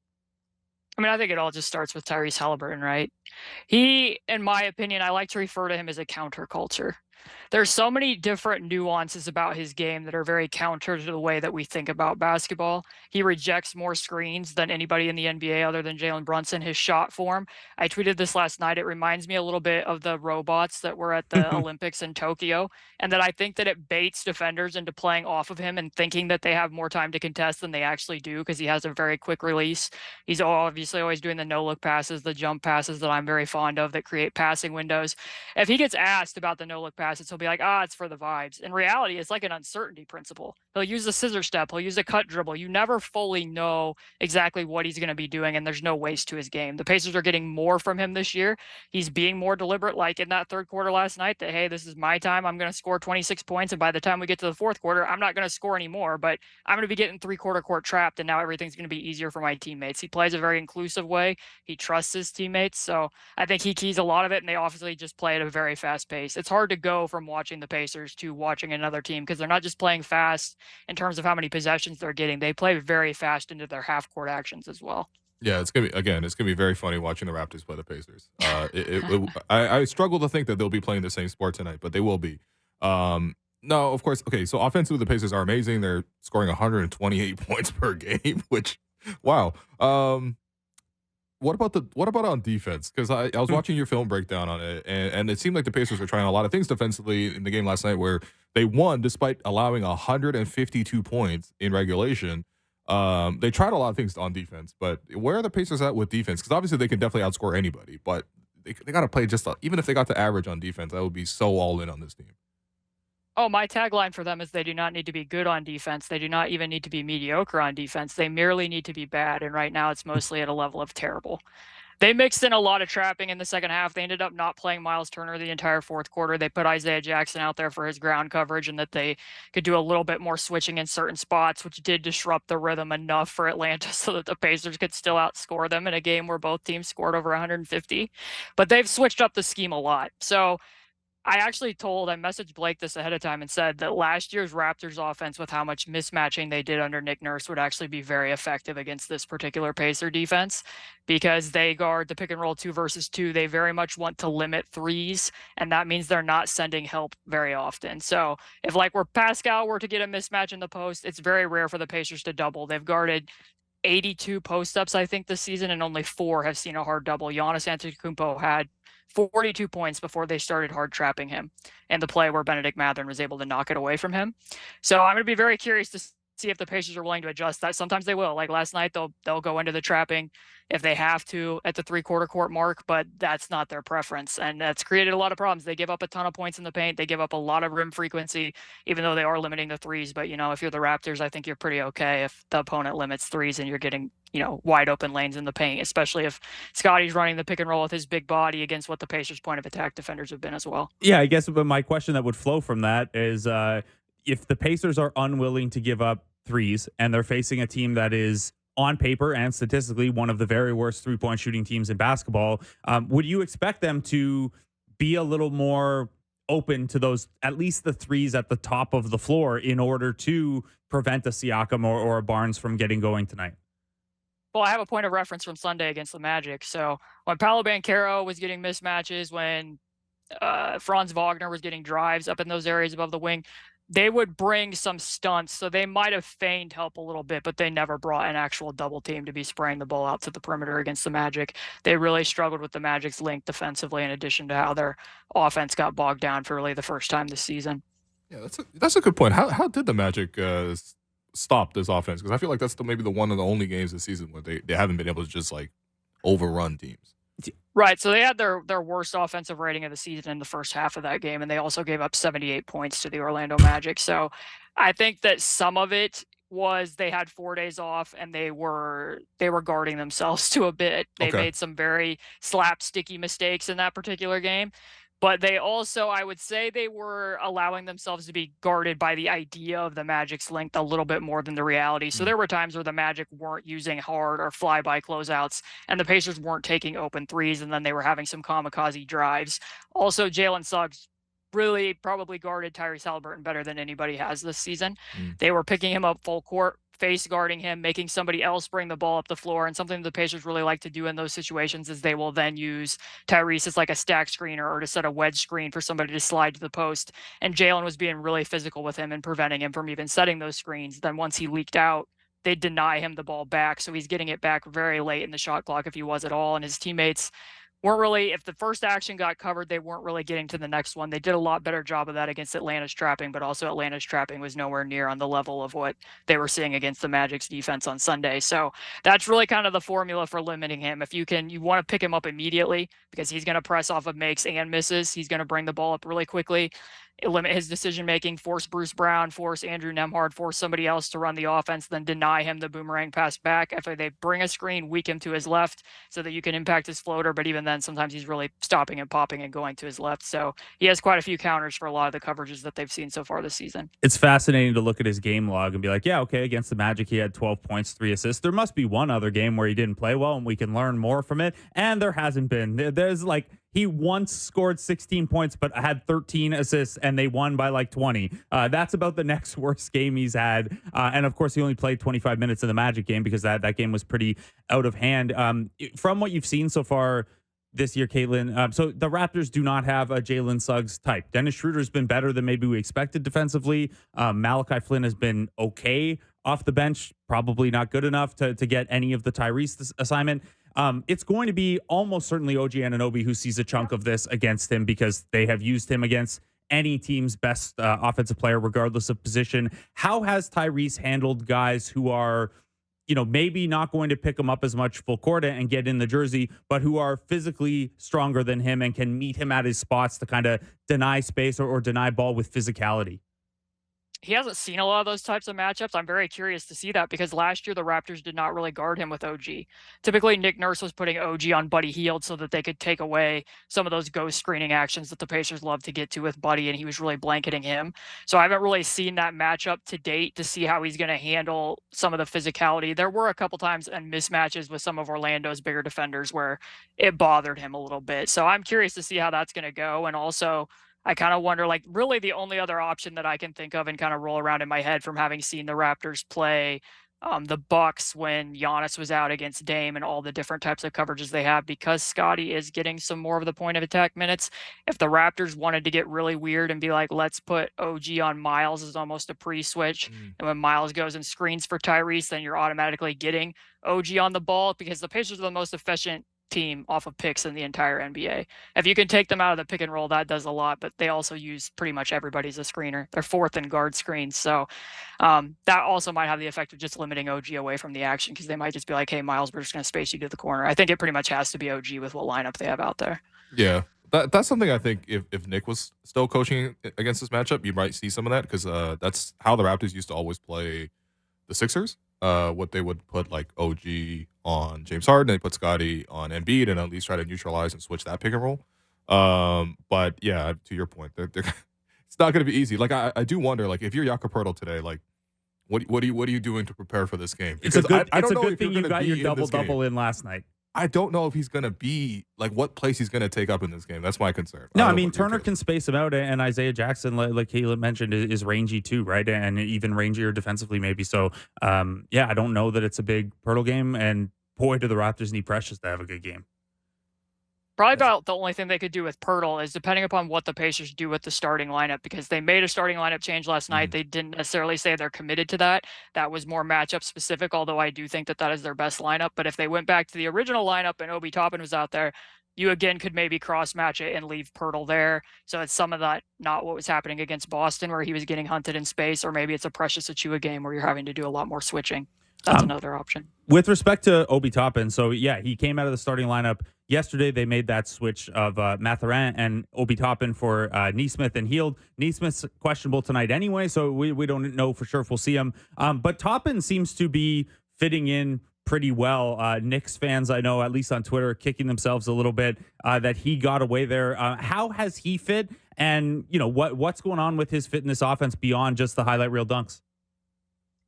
I mean, I think it all just starts with Tyrese Halliburton, right? He, in my opinion, I like to refer to him as a counterculture. There's so many different nuances about his game that are very counter to the way that we think about basketball. He rejects more screens than anybody in the NBA other than Jalen Brunson. His shot form, I tweeted this last night. It reminds me a little bit of the robots that were at the Olympics in Tokyo, and that I think that it baits defenders into playing off of him and thinking that they have more time to contest than they actually do because he has a very quick release. He's obviously always doing the no-look passes, the jump passes that I'm very fond of that create passing windows. If he gets asked about the no-look passes, he'll be like, it's for the vibes. In reality, it's like an uncertainty principle. He'll use a scissor step. He'll use a cut dribble. You never fully know exactly what he's going to be doing, and there's no waste to his game. The Pacers are getting more from him this year. He's being more deliberate, like in that third quarter last night, that, hey, this is my time. I'm going to score 26 points, and by the time we get to the fourth quarter, I'm not going to score anymore, but I'm going to be getting three-quarter court trapped, and now everything's going to be easier for my teammates. He plays a very inclusive way. He trusts his teammates, so I think he keys a lot of it, and they obviously just play at a very fast pace. It's hard to go from watching the Pacers to watching another team because they're not just playing fast in terms of how many possessions they're getting. They play very fast into their half-court actions as well. Yeah, it's gonna be very funny watching the Raptors play the Pacers. I struggle to think that they'll be playing the same sport tonight, but they will be. No, of course. Okay, so offensively, the Pacers are amazing. They're scoring 128 points per game, which, wow. What about on defense? Because I was watching your film breakdown on it, and it seemed like the Pacers were trying a lot of things defensively in the game last night, where they won despite allowing 152 points in regulation. They tried a lot of things on defense, but where are the Pacers at with defense? Because obviously they can definitely outscore anybody, but they got to play even if they got the average on defense, I would be so all in on this team. Oh, my tagline for them is they do not need to be good on defense. They do not even need to be mediocre on defense. They merely need to be bad. And right now it's mostly at a level of terrible. They mixed in a lot of trapping in the second half. They ended up not playing Miles Turner the entire fourth quarter. They put Isaiah Jackson out there for his ground coverage and that they could do a little bit more switching in certain spots, which did disrupt the rhythm enough for Atlanta so that the Pacers could still outscore them in a game where both teams scored over 150. But they've switched up the scheme a lot. So I messaged Blake this ahead of time and said that last year's Raptors offense, with how much mismatching they did under Nick Nurse, would actually be very effective against this particular Pacer defense because they guard the pick and roll 2 versus 2. They very much want to limit threes, and that means they're not sending help very often. So if where Pascal were to get a mismatch in the post, it's very rare for the Pacers to double. They've guarded 82 post-ups, I think, this season, and only 4 have seen a hard double. Giannis Antetokounmpo had 42 points before they started hard trapping him and the play where Benedict Mathurin was able to knock it away from him. So I'm going to be very curious to see if the Pacers are willing to adjust that. Sometimes they will. Like last night, they'll go into the trapping if they have to at the three-quarter court mark, but that's not their preference. And that's created a lot of problems. They give up a ton of points in the paint. They give up a lot of rim frequency, even though they are limiting the threes. But, if you're the Raptors, I think you're pretty okay if the opponent limits threes and you're getting, wide open lanes in the paint, especially if Scotty's running the pick and roll with his big body against what the Pacers' point of attack defenders have been as well. Yeah, I guess but my question that would flow from that is if the Pacers are unwilling to give up threes and they're facing a team that is on paper and statistically one of the very worst three-point shooting teams in basketball, would you expect them to be a little more open to those, at least the threes at the top of the floor, in order to prevent a Siakam or a Barnes from getting going tonight? Well, I have a point of reference from Sunday against the Magic. So when Paolo Banchero was getting mismatches, when Franz Wagner was getting drives up in those areas above the wing, they would bring some stunts. So they might have feigned help a little bit, but they never brought an actual double team to be spraying the ball out to the perimeter against the Magic. They really struggled with the Magic's length defensively, in addition to how their offense got bogged down for really the first time this season. Yeah, that's a good point. How did the Magic stop this offense? Because I feel like that's maybe the one of the only games this season where they haven't been able to just like overrun teams. Right. So they had their worst offensive rating of the season in the first half of that game, and they also gave up 78 points to the Orlando Magic. So I think that some of it was they had 4 days off and they were guarding themselves to a bit. They made some very slapsticky mistakes in that particular game. But they also, I would say, they were allowing themselves to be guarded by the idea of the Magic's length a little bit more than the reality. So there were times where the Magic weren't using hard or flyby closeouts, and the Pacers weren't taking open threes, and then they were having some kamikaze drives. Also, Jalen Suggs really probably guarded Tyrese Haliburton better than anybody has this season. They were picking him up full court, face guarding him, making somebody else bring the ball up the floor. And something the Pacers really like to do in those situations is they will then use Tyrese as like a stack screener or to set a wedge screen for somebody to slide to the post. And Jalen was being really physical with him and preventing him from even setting those screens. Then once he leaked out, they deny him the ball back. So he's getting it back very late in the shot clock, if he was at all. And his teammates weren't really, if the first action got covered, they weren't really getting to the next one. They did a lot better job of that against Atlanta's trapping, but also Atlanta's trapping was nowhere near on the level of what they were seeing against the Magic's defense on Sunday. So that's really kind of the formula for limiting him. If you want to pick him up immediately because he's going to press off of makes and misses. He's going to bring the ball up really quickly, limit his decision making, force Bruce Brown, force Andrew Nembhard, force somebody else to run the offense, then deny him the boomerang pass back. After they bring a screen, weak him to his left so that you can impact his floater. But even then, sometimes he's really stopping and popping and going to his left. So he has quite a few counters for a lot of the coverages that they've seen so far this season. It's fascinating to look at his game log and be like, yeah, okay, against the Magic, he had 12 points, 3 assists. There must be one other game where he didn't play well and we can learn more from it. And there hasn't been. There's like, he once scored 16 points, but had 13 assists, and they won by like 20. That's about the next worst game he's had. And of course, he only played 25 minutes in the Magic game because that game was pretty out of hand. From what you've seen so far this year, Caitlin, so the Raptors do not have a Jalen Suggs type. Dennis Schroeder's been better than maybe we expected defensively. Malachi Flynn has been okay off the bench, probably not good enough to get any of the Tyrese assignment. It's going to be almost certainly OG Anunoby who sees a chunk of this against him because they have used him against any team's best offensive player, regardless of position. How has Tyrese handled guys who are, maybe not going to pick him up as much full court and get in the jersey, but who are physically stronger than him and can meet him at his spots to kind of deny space or deny ball with physicality? He hasn't seen a lot of those types of matchups. I'm very curious to see that because last year the Raptors did not really guard him with OG. Typically, Nick Nurse was putting OG on Buddy Hield so that they could take away some of those ghost screening actions that the Pacers love to get to with Buddy, and he was really blanketing him. So I haven't really seen that matchup to date to see how he's going to handle some of the physicality. There were a couple times in mismatches with some of Orlando's bigger defenders where it bothered him a little bit. So I'm curious to see how that's going to go. And also, I kind of wonder, like, really the only other option that I can think of and kind of roll around in my head from having seen the Raptors play the Bucks when Giannis was out against Dame and all the different types of coverages they have, because Scottie is getting some more of the point of attack minutes. If the Raptors wanted to get really weird and be like, let's put OG on Miles as almost a pre-switch, and when Miles goes and screens for Tyrese, then you're automatically getting OG on the ball, because the Pacers are the most efficient team off of picks in the entire NBA. If you can take them out of the pick and roll, that does a lot, but they also use pretty much everybody as a screener. They're fourth in guard screens. So that also might have the effect of just limiting OG away from the action, because they might just be like, hey, Miles, we're just going to space you to the corner. I think it pretty much has to be OG with what lineup they have out there. Yeah. That's something I think if Nick was still coaching against this matchup, you might see some of that, because that's how the Raptors used to always play the Sixers. What they would put like OG on James Harden, they put Scottie on Embiid, and at least try to neutralize and switch that pick and roll. But yeah, to your point, it's not going to be easy. Like I do wonder, like if you're Jakob Poeltl today, like what are you doing to prepare for this game? Because it's a good thing you got your double in last night. I don't know if he's going to be like what place he's going to take up in this game. That's my concern. No, don't I know mean about your Turner take. can space him out, and Isaiah Jackson, like Caleb mentioned, is rangy too, right? And even rangier defensively, maybe. So, yeah, I don't know that it's a big Pirtle game, and boy, do the Raptors need Precious to have a good game. Probably about the only thing they could do with Pirtle is depending upon what the Pacers do with the starting lineup, because they made a starting lineup change last night. They didn't necessarily say they're committed to that. That was more matchup specific, although I do think that that is their best lineup. But if they went back to the original lineup and Obi Toppin was out there, you again could maybe cross match it and leave Pirtle there. So it's some of that, not what was happening against Boston where he was getting hunted in space, or maybe it's a Precious Achua game where you're having to do a lot more switching. That's another option. With respect to Obi Toppin, so yeah, he came out of the starting lineup yesterday. They made that switch of Mathurin and Obi Toppin for Neesmith and Hield. Neesmith's questionable tonight anyway, so we don't know for sure if we'll see him. But Toppin seems to be fitting in pretty well. Knicks fans, I know, at least on Twitter, kicking themselves a little bit that he got away there. How has he fit? And you know what's going on with his fit in this offense beyond just the highlight reel dunks?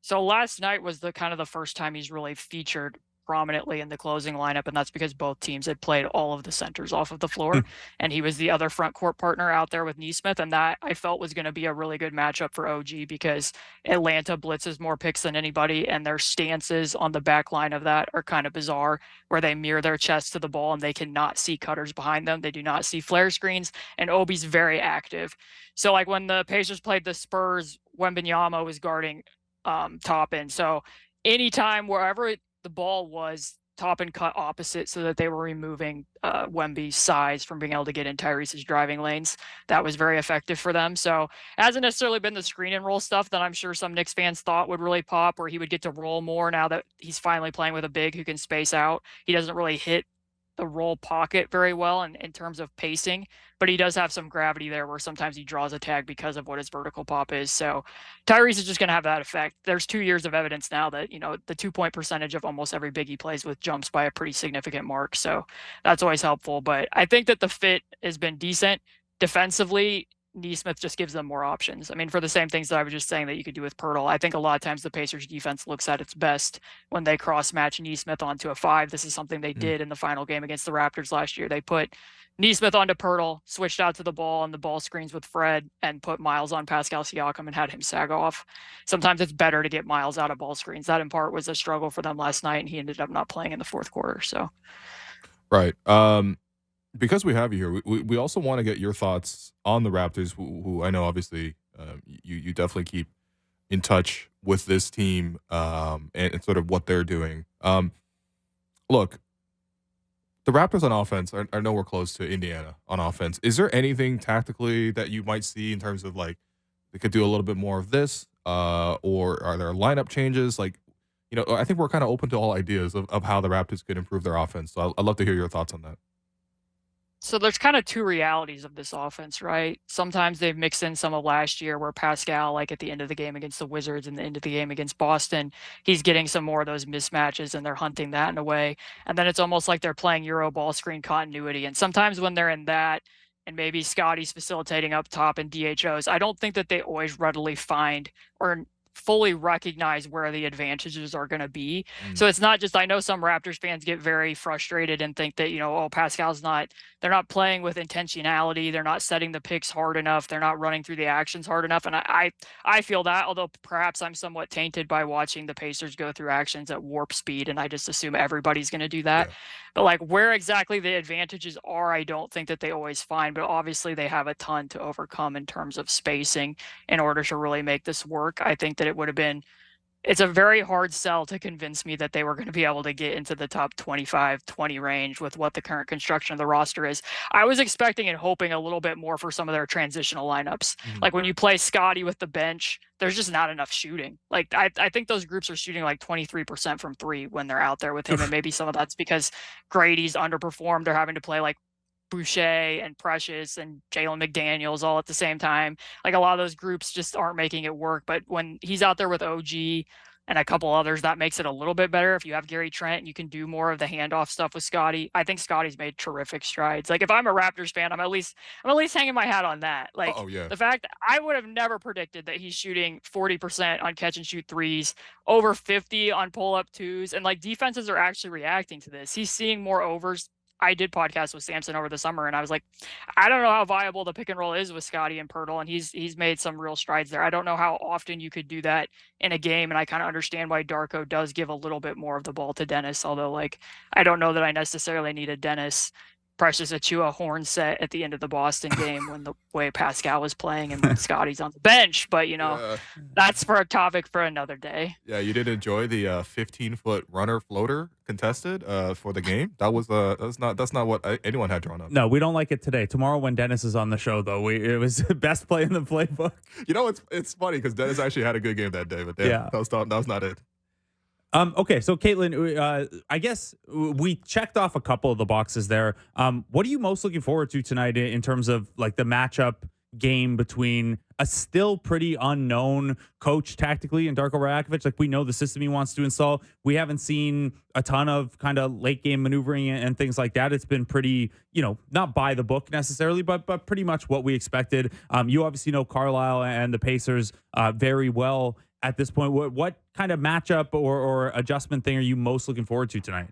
So last night was the kind of the first time he's really featured prominently in the closing lineup, and that's because both teams had played all of the centers off of the floor, and he was the other front court partner out there with Neesmith, and that I felt was going to be a really good matchup for OG because Atlanta blitzes more picks than anybody, and their stances on the back line of that are kind of bizarre, where they mirror their chest to the ball and they cannot see cutters behind them. They do not see flare screens, and Obi's very active. So like when the Pacers played the Spurs, Wembanyama was guarding Toppin. So anytime wherever the ball was, Toppin cut opposite so that they were removing Wemby's size from being able to get in Tyrese's driving lanes. That was very effective for them. So it hasn't necessarily been the screen and roll stuff that I'm sure some Knicks fans thought would really pop, where he would get to roll more now that he's finally playing with a big who can space out. He doesn't really hit the roll pocket very well in terms of pacing, but he does have some gravity there where sometimes he draws a tag because of what his vertical pop is. So Tyrese is just going to have that effect. There's 2 years of evidence now that, you know, the 2-point percentage of almost every big he plays with jumps by a pretty significant mark. So that's always helpful. But I think that the fit has been decent. Defensively, Neesmith just gives them more options. I mean, for the same things that I was just saying that you could do with Pirtle, I think a lot of times the Pacers defense looks at its best when they cross match Neesmith onto a 5. This is something they did in the final game against the Raptors last year. They put Neesmith onto Pirtle, switched out to the ball and the ball screens with Fred, and put Miles on Pascal Siakam and had him sag off. Sometimes it's better to get Miles out of ball screens. That in part was a struggle for them last night, and he ended up not playing in the fourth quarter. So, Right. Because we have you here, we also want to get your thoughts on the Raptors, who I know obviously you definitely keep in touch with this team and sort of what they're doing. Look, the Raptors on offense are nowhere close to Indiana on offense. Is there anything tactically that you might see in terms of like they could do a little bit more of this, or are there lineup changes? Like, you know, I think we're kind of open to all ideas of how the Raptors could improve their offense. So I'd love to hear your thoughts on that. So there's kind of 2 realities of this offense, right? Sometimes they've mixed in some of last year where Pascal, like at the end of the game against the Wizards and the end of the game against Boston, he's getting some more of those mismatches and they're hunting that in a way. And then it's almost like they're playing Euro ball screen continuity. And sometimes when they're in that, and maybe Scotty's facilitating up top and DHOs, I don't think that they always readily find or fully recognize where the advantages are going to be. So it's not just, I know some Raptors fans get very frustrated and think that, you know, oh, Pascal's not, they're not playing with intentionality. They're not setting the picks hard enough. They're not running through the actions hard enough. And I feel that, although perhaps I'm somewhat tainted by watching the Pacers go through actions at warp speed. And I just assume everybody's going to do that. Yeah. But like where exactly the advantages are, I don't think that they always find, but obviously they have a ton to overcome in terms of spacing in order to really make this work. I think that it would have been, it's a very hard sell to convince me that they were going to be able to get into the top 25, 20 range with what the current construction of the roster is. I was expecting and hoping a little bit more for some of their transitional lineups. Like when you play Scotty with the bench, there's just not enough shooting. Like I think those groups are shooting like 23% from 3 when they're out there with him. And maybe some of that's because Grady's underperformed. They're having to play like Boucher and Precious and Jalen McDaniels all at the same time. Like a lot of those groups just aren't making it work. But when he's out there with OG, and a couple others, that makes it a little bit better. If you have Gary Trent, you can do more of the handoff stuff with Scotty. I think Scotty's made terrific strides. Like if I'm a Raptors fan, I'm at least hanging my hat on that. Like Oh yeah. the fact I would have never predicted that he's shooting 40% on catch and shoot threes, over 50 on pull up twos, and like defenses are actually reacting to this. He's seeing more overs. I did podcasts with Samson over the summer, and I was like, I don't know how viable the pick and roll is with Scotty and Pirtle, and he's made some real strides there. I don't know how often you could do that in a game, and I kind of understand why Darko does give a little bit more of the ball to Dennis, although like I don't know that I necessarily need a Dennis Precious Achua horn set at the end of the Boston game when the way Pascal was playing and when Scotty's on the bench, but you know, that's for a topic for another day. Yeah, you did enjoy the 15-foot runner floater contested for the game. That's not what anyone had drawn up. No, we don't like it today. Tomorrow when Dennis is on the show, though, it was the best play in the playbook. You know, it's funny because Dennis actually had a good game that day, but that was not it. Okay, so Caitlin, I guess we checked off a couple of the boxes there. What are you most looking forward to tonight in terms of like the matchup game between a still pretty unknown coach tactically in Darko Rajakovic? Like we know the system he wants to install. We haven't seen a ton of kind of late game maneuvering and things like that. It's been pretty, not by the book necessarily, but pretty much what we expected. You obviously know Carlisle and the Pacers very well. At this point, what kind of matchup or adjustment thing are you most looking forward to tonight?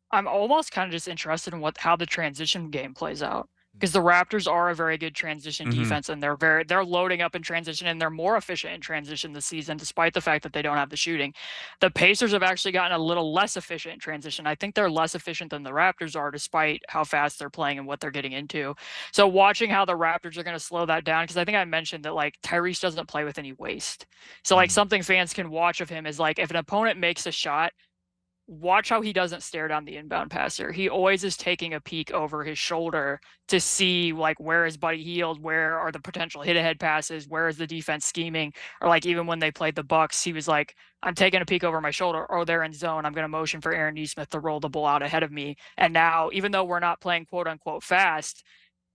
I'm almost kind of just interested in how the transition game plays out, because the Raptors are a very good transition defense, and they're loading up in transition, and they're more efficient in transition this season, despite the fact that they don't have the shooting. The Pacers have actually gotten a little less efficient in transition. I think they're less efficient than the Raptors are, despite how fast they're playing and what they're getting into. So watching how the Raptors are going to slow that down, because I think I mentioned that like Tyrese doesn't play with any waste. So like something fans can watch of him is like if an opponent makes a shot, watch how he doesn't stare down the inbound passer. He always is taking a peek over his shoulder to see like where is Buddy Hield, where are the potential hit ahead passes, where is the defense scheming, or like even when they played the Bucks, he was like, I'm taking a peek over my shoulder. Oh, they're in zone. I'm going to motion for Aaron Nesmith to roll the ball out ahead of me. And now, even though we're not playing quote unquote fast,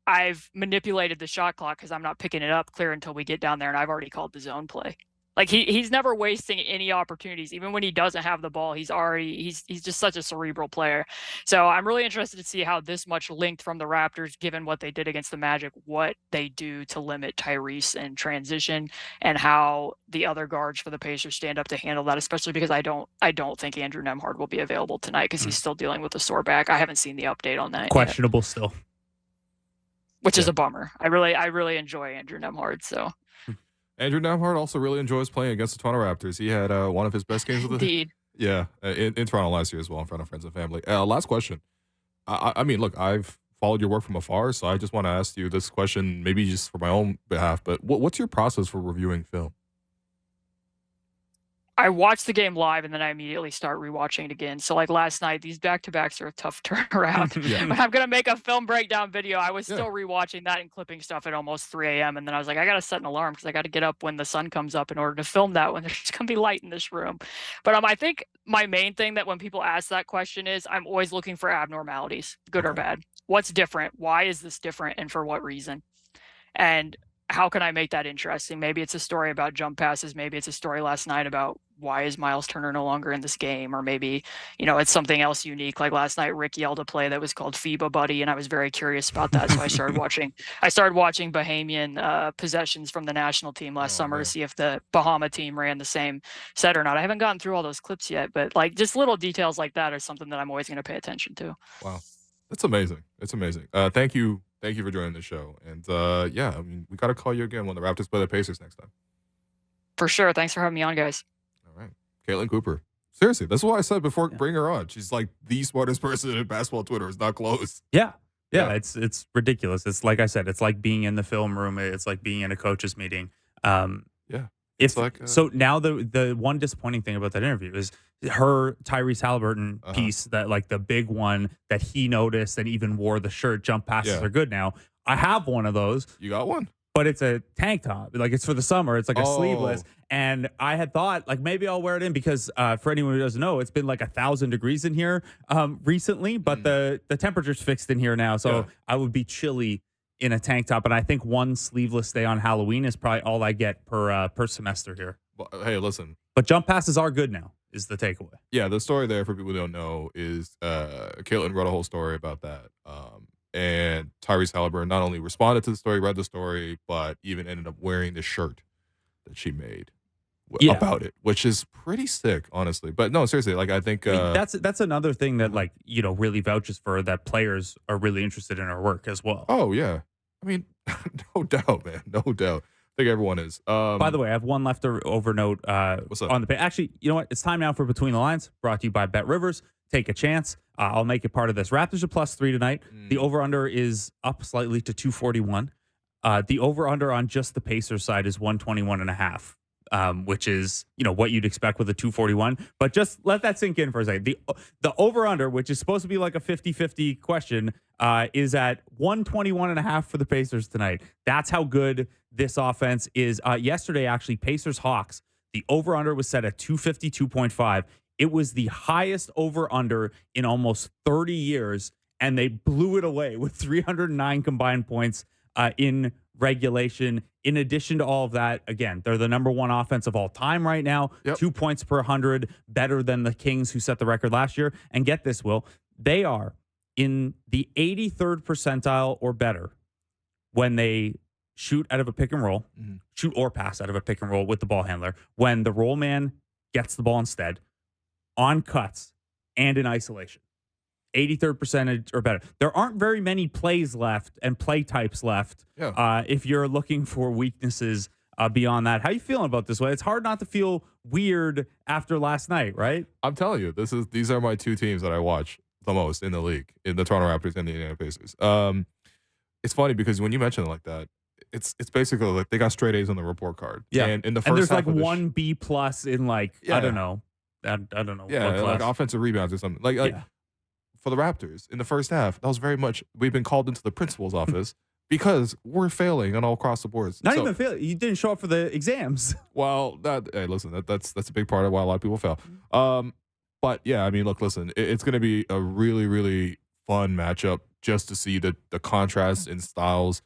I've manipulated the shot clock because I'm not picking it up clear until we get down there, and I've already called the zone play. Like he's never wasting any opportunities. Even when he doesn't have the ball, he's just such a cerebral player. So I'm really interested to see how this much linked from the Raptors, given what they did against the Magic, what they do to limit Tyrese in transition, and how the other guards for the Pacers stand up to handle that. Especially because I don't think Andrew Nembhard will be available tonight because he's still dealing with a sore back. I haven't seen the update on that. Questionable still, which is a bummer. I really enjoy Andrew Nembhard. So. Andrew Nembhard also really enjoys playing against the Toronto Raptors. He had one of his best games of the in Toronto last year as well, in front of friends and family. Last question. I mean, look, I've followed your work from afar, so I just want to ask you this question, maybe just for my own behalf. But what's your process for reviewing film? I watch the game live and then I immediately start rewatching it again. So like last night, these back-to-backs are a tough turnaround. When I'm going to make a film breakdown video, I was still rewatching that and clipping stuff at almost 3 a.m. And then I was like, I got to set an alarm because I got to get up when the sun comes up in order to film that when there's going to be light in this room. But I think my main thing that when people ask that question is I'm always looking for abnormalities, good or bad. What's different? Why is this different? And for what reason? And how can I make that interesting? Maybe it's a story about jump passes. Maybe it's a story last night about why is Miles Turner no longer in this game? Or maybe, it's something else unique. Like last night, Rick yelled a play that was called FIBA Buddy, and I was very curious about that. So I started watching Bahamian possessions from the national team last summer to see if the Bahama team ran the same set or not. I haven't gotten through all those clips yet, but like just little details like that are something that I'm always going to pay attention to. Wow. That's amazing. It's amazing. Thank you. Thank you for joining the show. And I mean, we got to call you again when the Raptors play the Pacers next time. For sure. Thanks for having me on, guys. All right. Caitlin Cooper. Seriously, that's what I said before bring her on. She's like the smartest person in basketball Twitter. It's not close. Yeah. It's ridiculous. It's like I said, it's like being in the film room. It's like being in a coach's meeting. So now the one disappointing thing about that interview is her Tyrese Halliburton piece, that like the big one that he noticed and even wore the shirt. Jump passes are good now. I have one of those. You got one? But it's a tank top. Like it's for the summer. It's like a sleeveless. And I had thought like maybe I'll wear it in because for anyone who doesn't know, it's been like 1,000 degrees in here recently, but the temperature's fixed in here now. So I would be chilly in a tank top, and I think one sleeveless day on Halloween is probably all I get per semester here. Well, hey, listen. But jump passes are good now, is the takeaway. Yeah, the story there for people who don't know is Caitlin wrote a whole story about that. And Tyrese Halliburton not only responded to the story, read the story, but even ended up wearing the shirt that she made about it, which is pretty sick, honestly. But no, seriously, like I think that's another thing that like really vouches for that players are really interested in her work as well. Oh yeah, I mean, no doubt, man, no doubt. I think everyone is. By the way, I have one leftover note What's up? on the page. Actually, you know what? It's time now for Between the Lines, brought to you by Bet Rivers. Take a chance. I'll make it part of this. Raptors are +3 tonight. The over-under is up slightly to 241. The over-under on just the Pacers side is 121.5, which is, what you'd expect with a 241. But just let that sink in for a second. The over-under, which is supposed to be like a 50-50 question, is at 121.5 for the Pacers tonight. That's how good this offense is. Yesterday, actually, Pacers-Hawks, the over-under was set at 252.5. It was the highest over-under in almost 30 years, and they blew it away with 309 combined points in regulation. In addition to all of that, again, they're the number one offense of all time right now. Yep. 2 points per 100, better than the Kings, who set the record last year. And get this, Will, they are in the 83rd percentile or better when they shoot out of a pick and roll, shoot or pass out of a pick and roll with the ball handler, when the roll man gets the ball instead, on cuts, and in isolation. 83rd percentage or better. There aren't very many plays left and play types left if you're looking for weaknesses beyond that. How you feeling about this way? It's hard not to feel weird after last night, right? I'm telling you, these are my two teams that I watch the most in the league, in the Toronto Raptors and the Indiana Pacers. It's funny because when you mention it like that, it's basically like they got straight A's on the report card. Yeah, and in the first and there's half like of one B plus in like I don't know. I don't know. Yeah, like offensive rebounds or something. Like for the Raptors in the first half, that was very much we've been called into the principal's office because we're failing on all across the boards. Not even failing. You didn't show up for the exams. Well, listen, that's a big part of why a lot of people fail. But yeah, I mean, look, listen, it's going to be a really, really fun matchup just to see the contrast in styles.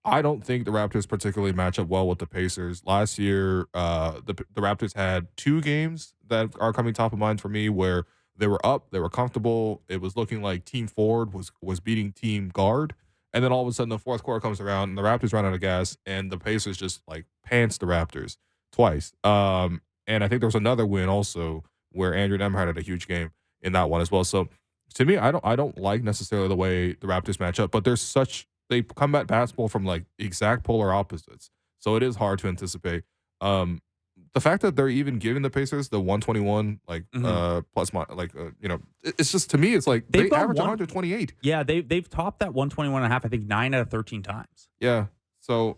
I don't think the Raptors particularly match up well with the Pacers. Last year, the Raptors had two games that are coming top of mind for me where they were up, they were comfortable. It was looking like Team Forward was beating Team Guard. And then all of a sudden, the fourth quarter comes around, and the Raptors run out of gas, and the Pacers just, like, pants the Raptors twice. And I think there was another win also where Andrew Nembhard had a huge game in that one as well. So, to me, I don't like necessarily the way the Raptors match up, but they come at basketball from like exact polar opposites. So it is hard to anticipate. The fact that they're even giving the Pacers the 121 it's just, to me, it's like they average 128. Yeah, they've topped that 121.5 I think 9 out of 13 times. Yeah. So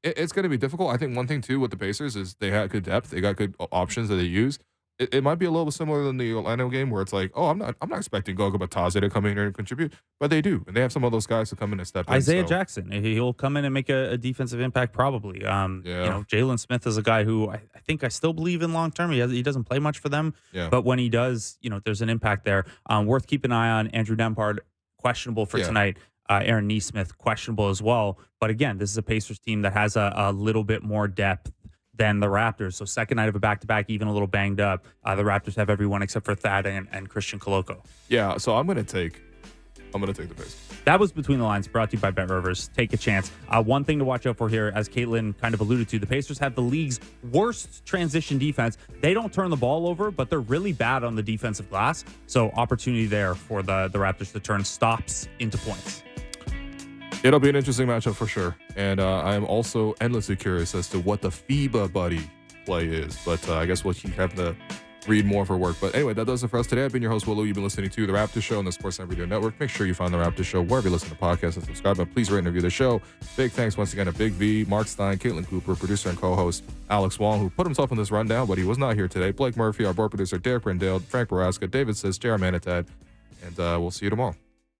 it's going to be difficult. I think one thing too with the Pacers is they had good depth. They got good options that they use. It might be a little bit similar than the Orlando game where it's like, oh, I'm not expecting Goga Batadze to come in here and contribute, but they do, and they have some of those guys to come in and step in. Isaiah Jackson, he'll come in and make a defensive impact probably. Jalen Smith is a guy who I think I still believe in long term. He doesn't play much for them, but when he does, there's an impact there. Worth keeping an eye on. Andrew Nembhard questionable for tonight. Aaron Nesmith questionable as well. But again, this is a Pacers team that has a little bit more depth than the Raptors. So second night of a back-to-back, even a little banged up. The Raptors have everyone except for Thad and Christian Koloko. Yeah, so I'm gonna take the Pacers. That was Between the Lines, brought to you by Bet Rivers. Take a chance. One thing to watch out for here, as Caitlin kind of alluded to, the Pacers have the league's worst transition defense. They don't turn the ball over, but they're really bad on the defensive glass. So opportunity there for the Raptors to turn stops into points. It'll be an interesting matchup for sure. And I am also endlessly curious as to what the FIBA buddy play is. But I guess we'll keep having to read more for work. But anyway, that does it for us today. I've been your host, Willow. You've been listening to The Raptors Show on the Sportsnet Radio Network. Make sure you find The Raptors Show wherever you listen to podcasts and subscribe. And please rate and review the show. Big thanks once again to Big V, Marc Stein, Caitlin Cooper, producer and co-host Alex Wong, who put himself in this rundown, but he was not here today. Blake Murphy, our board producer, Derek Brindale, Frank Baraska, David Says, Jared Manatad. And we'll see you tomorrow.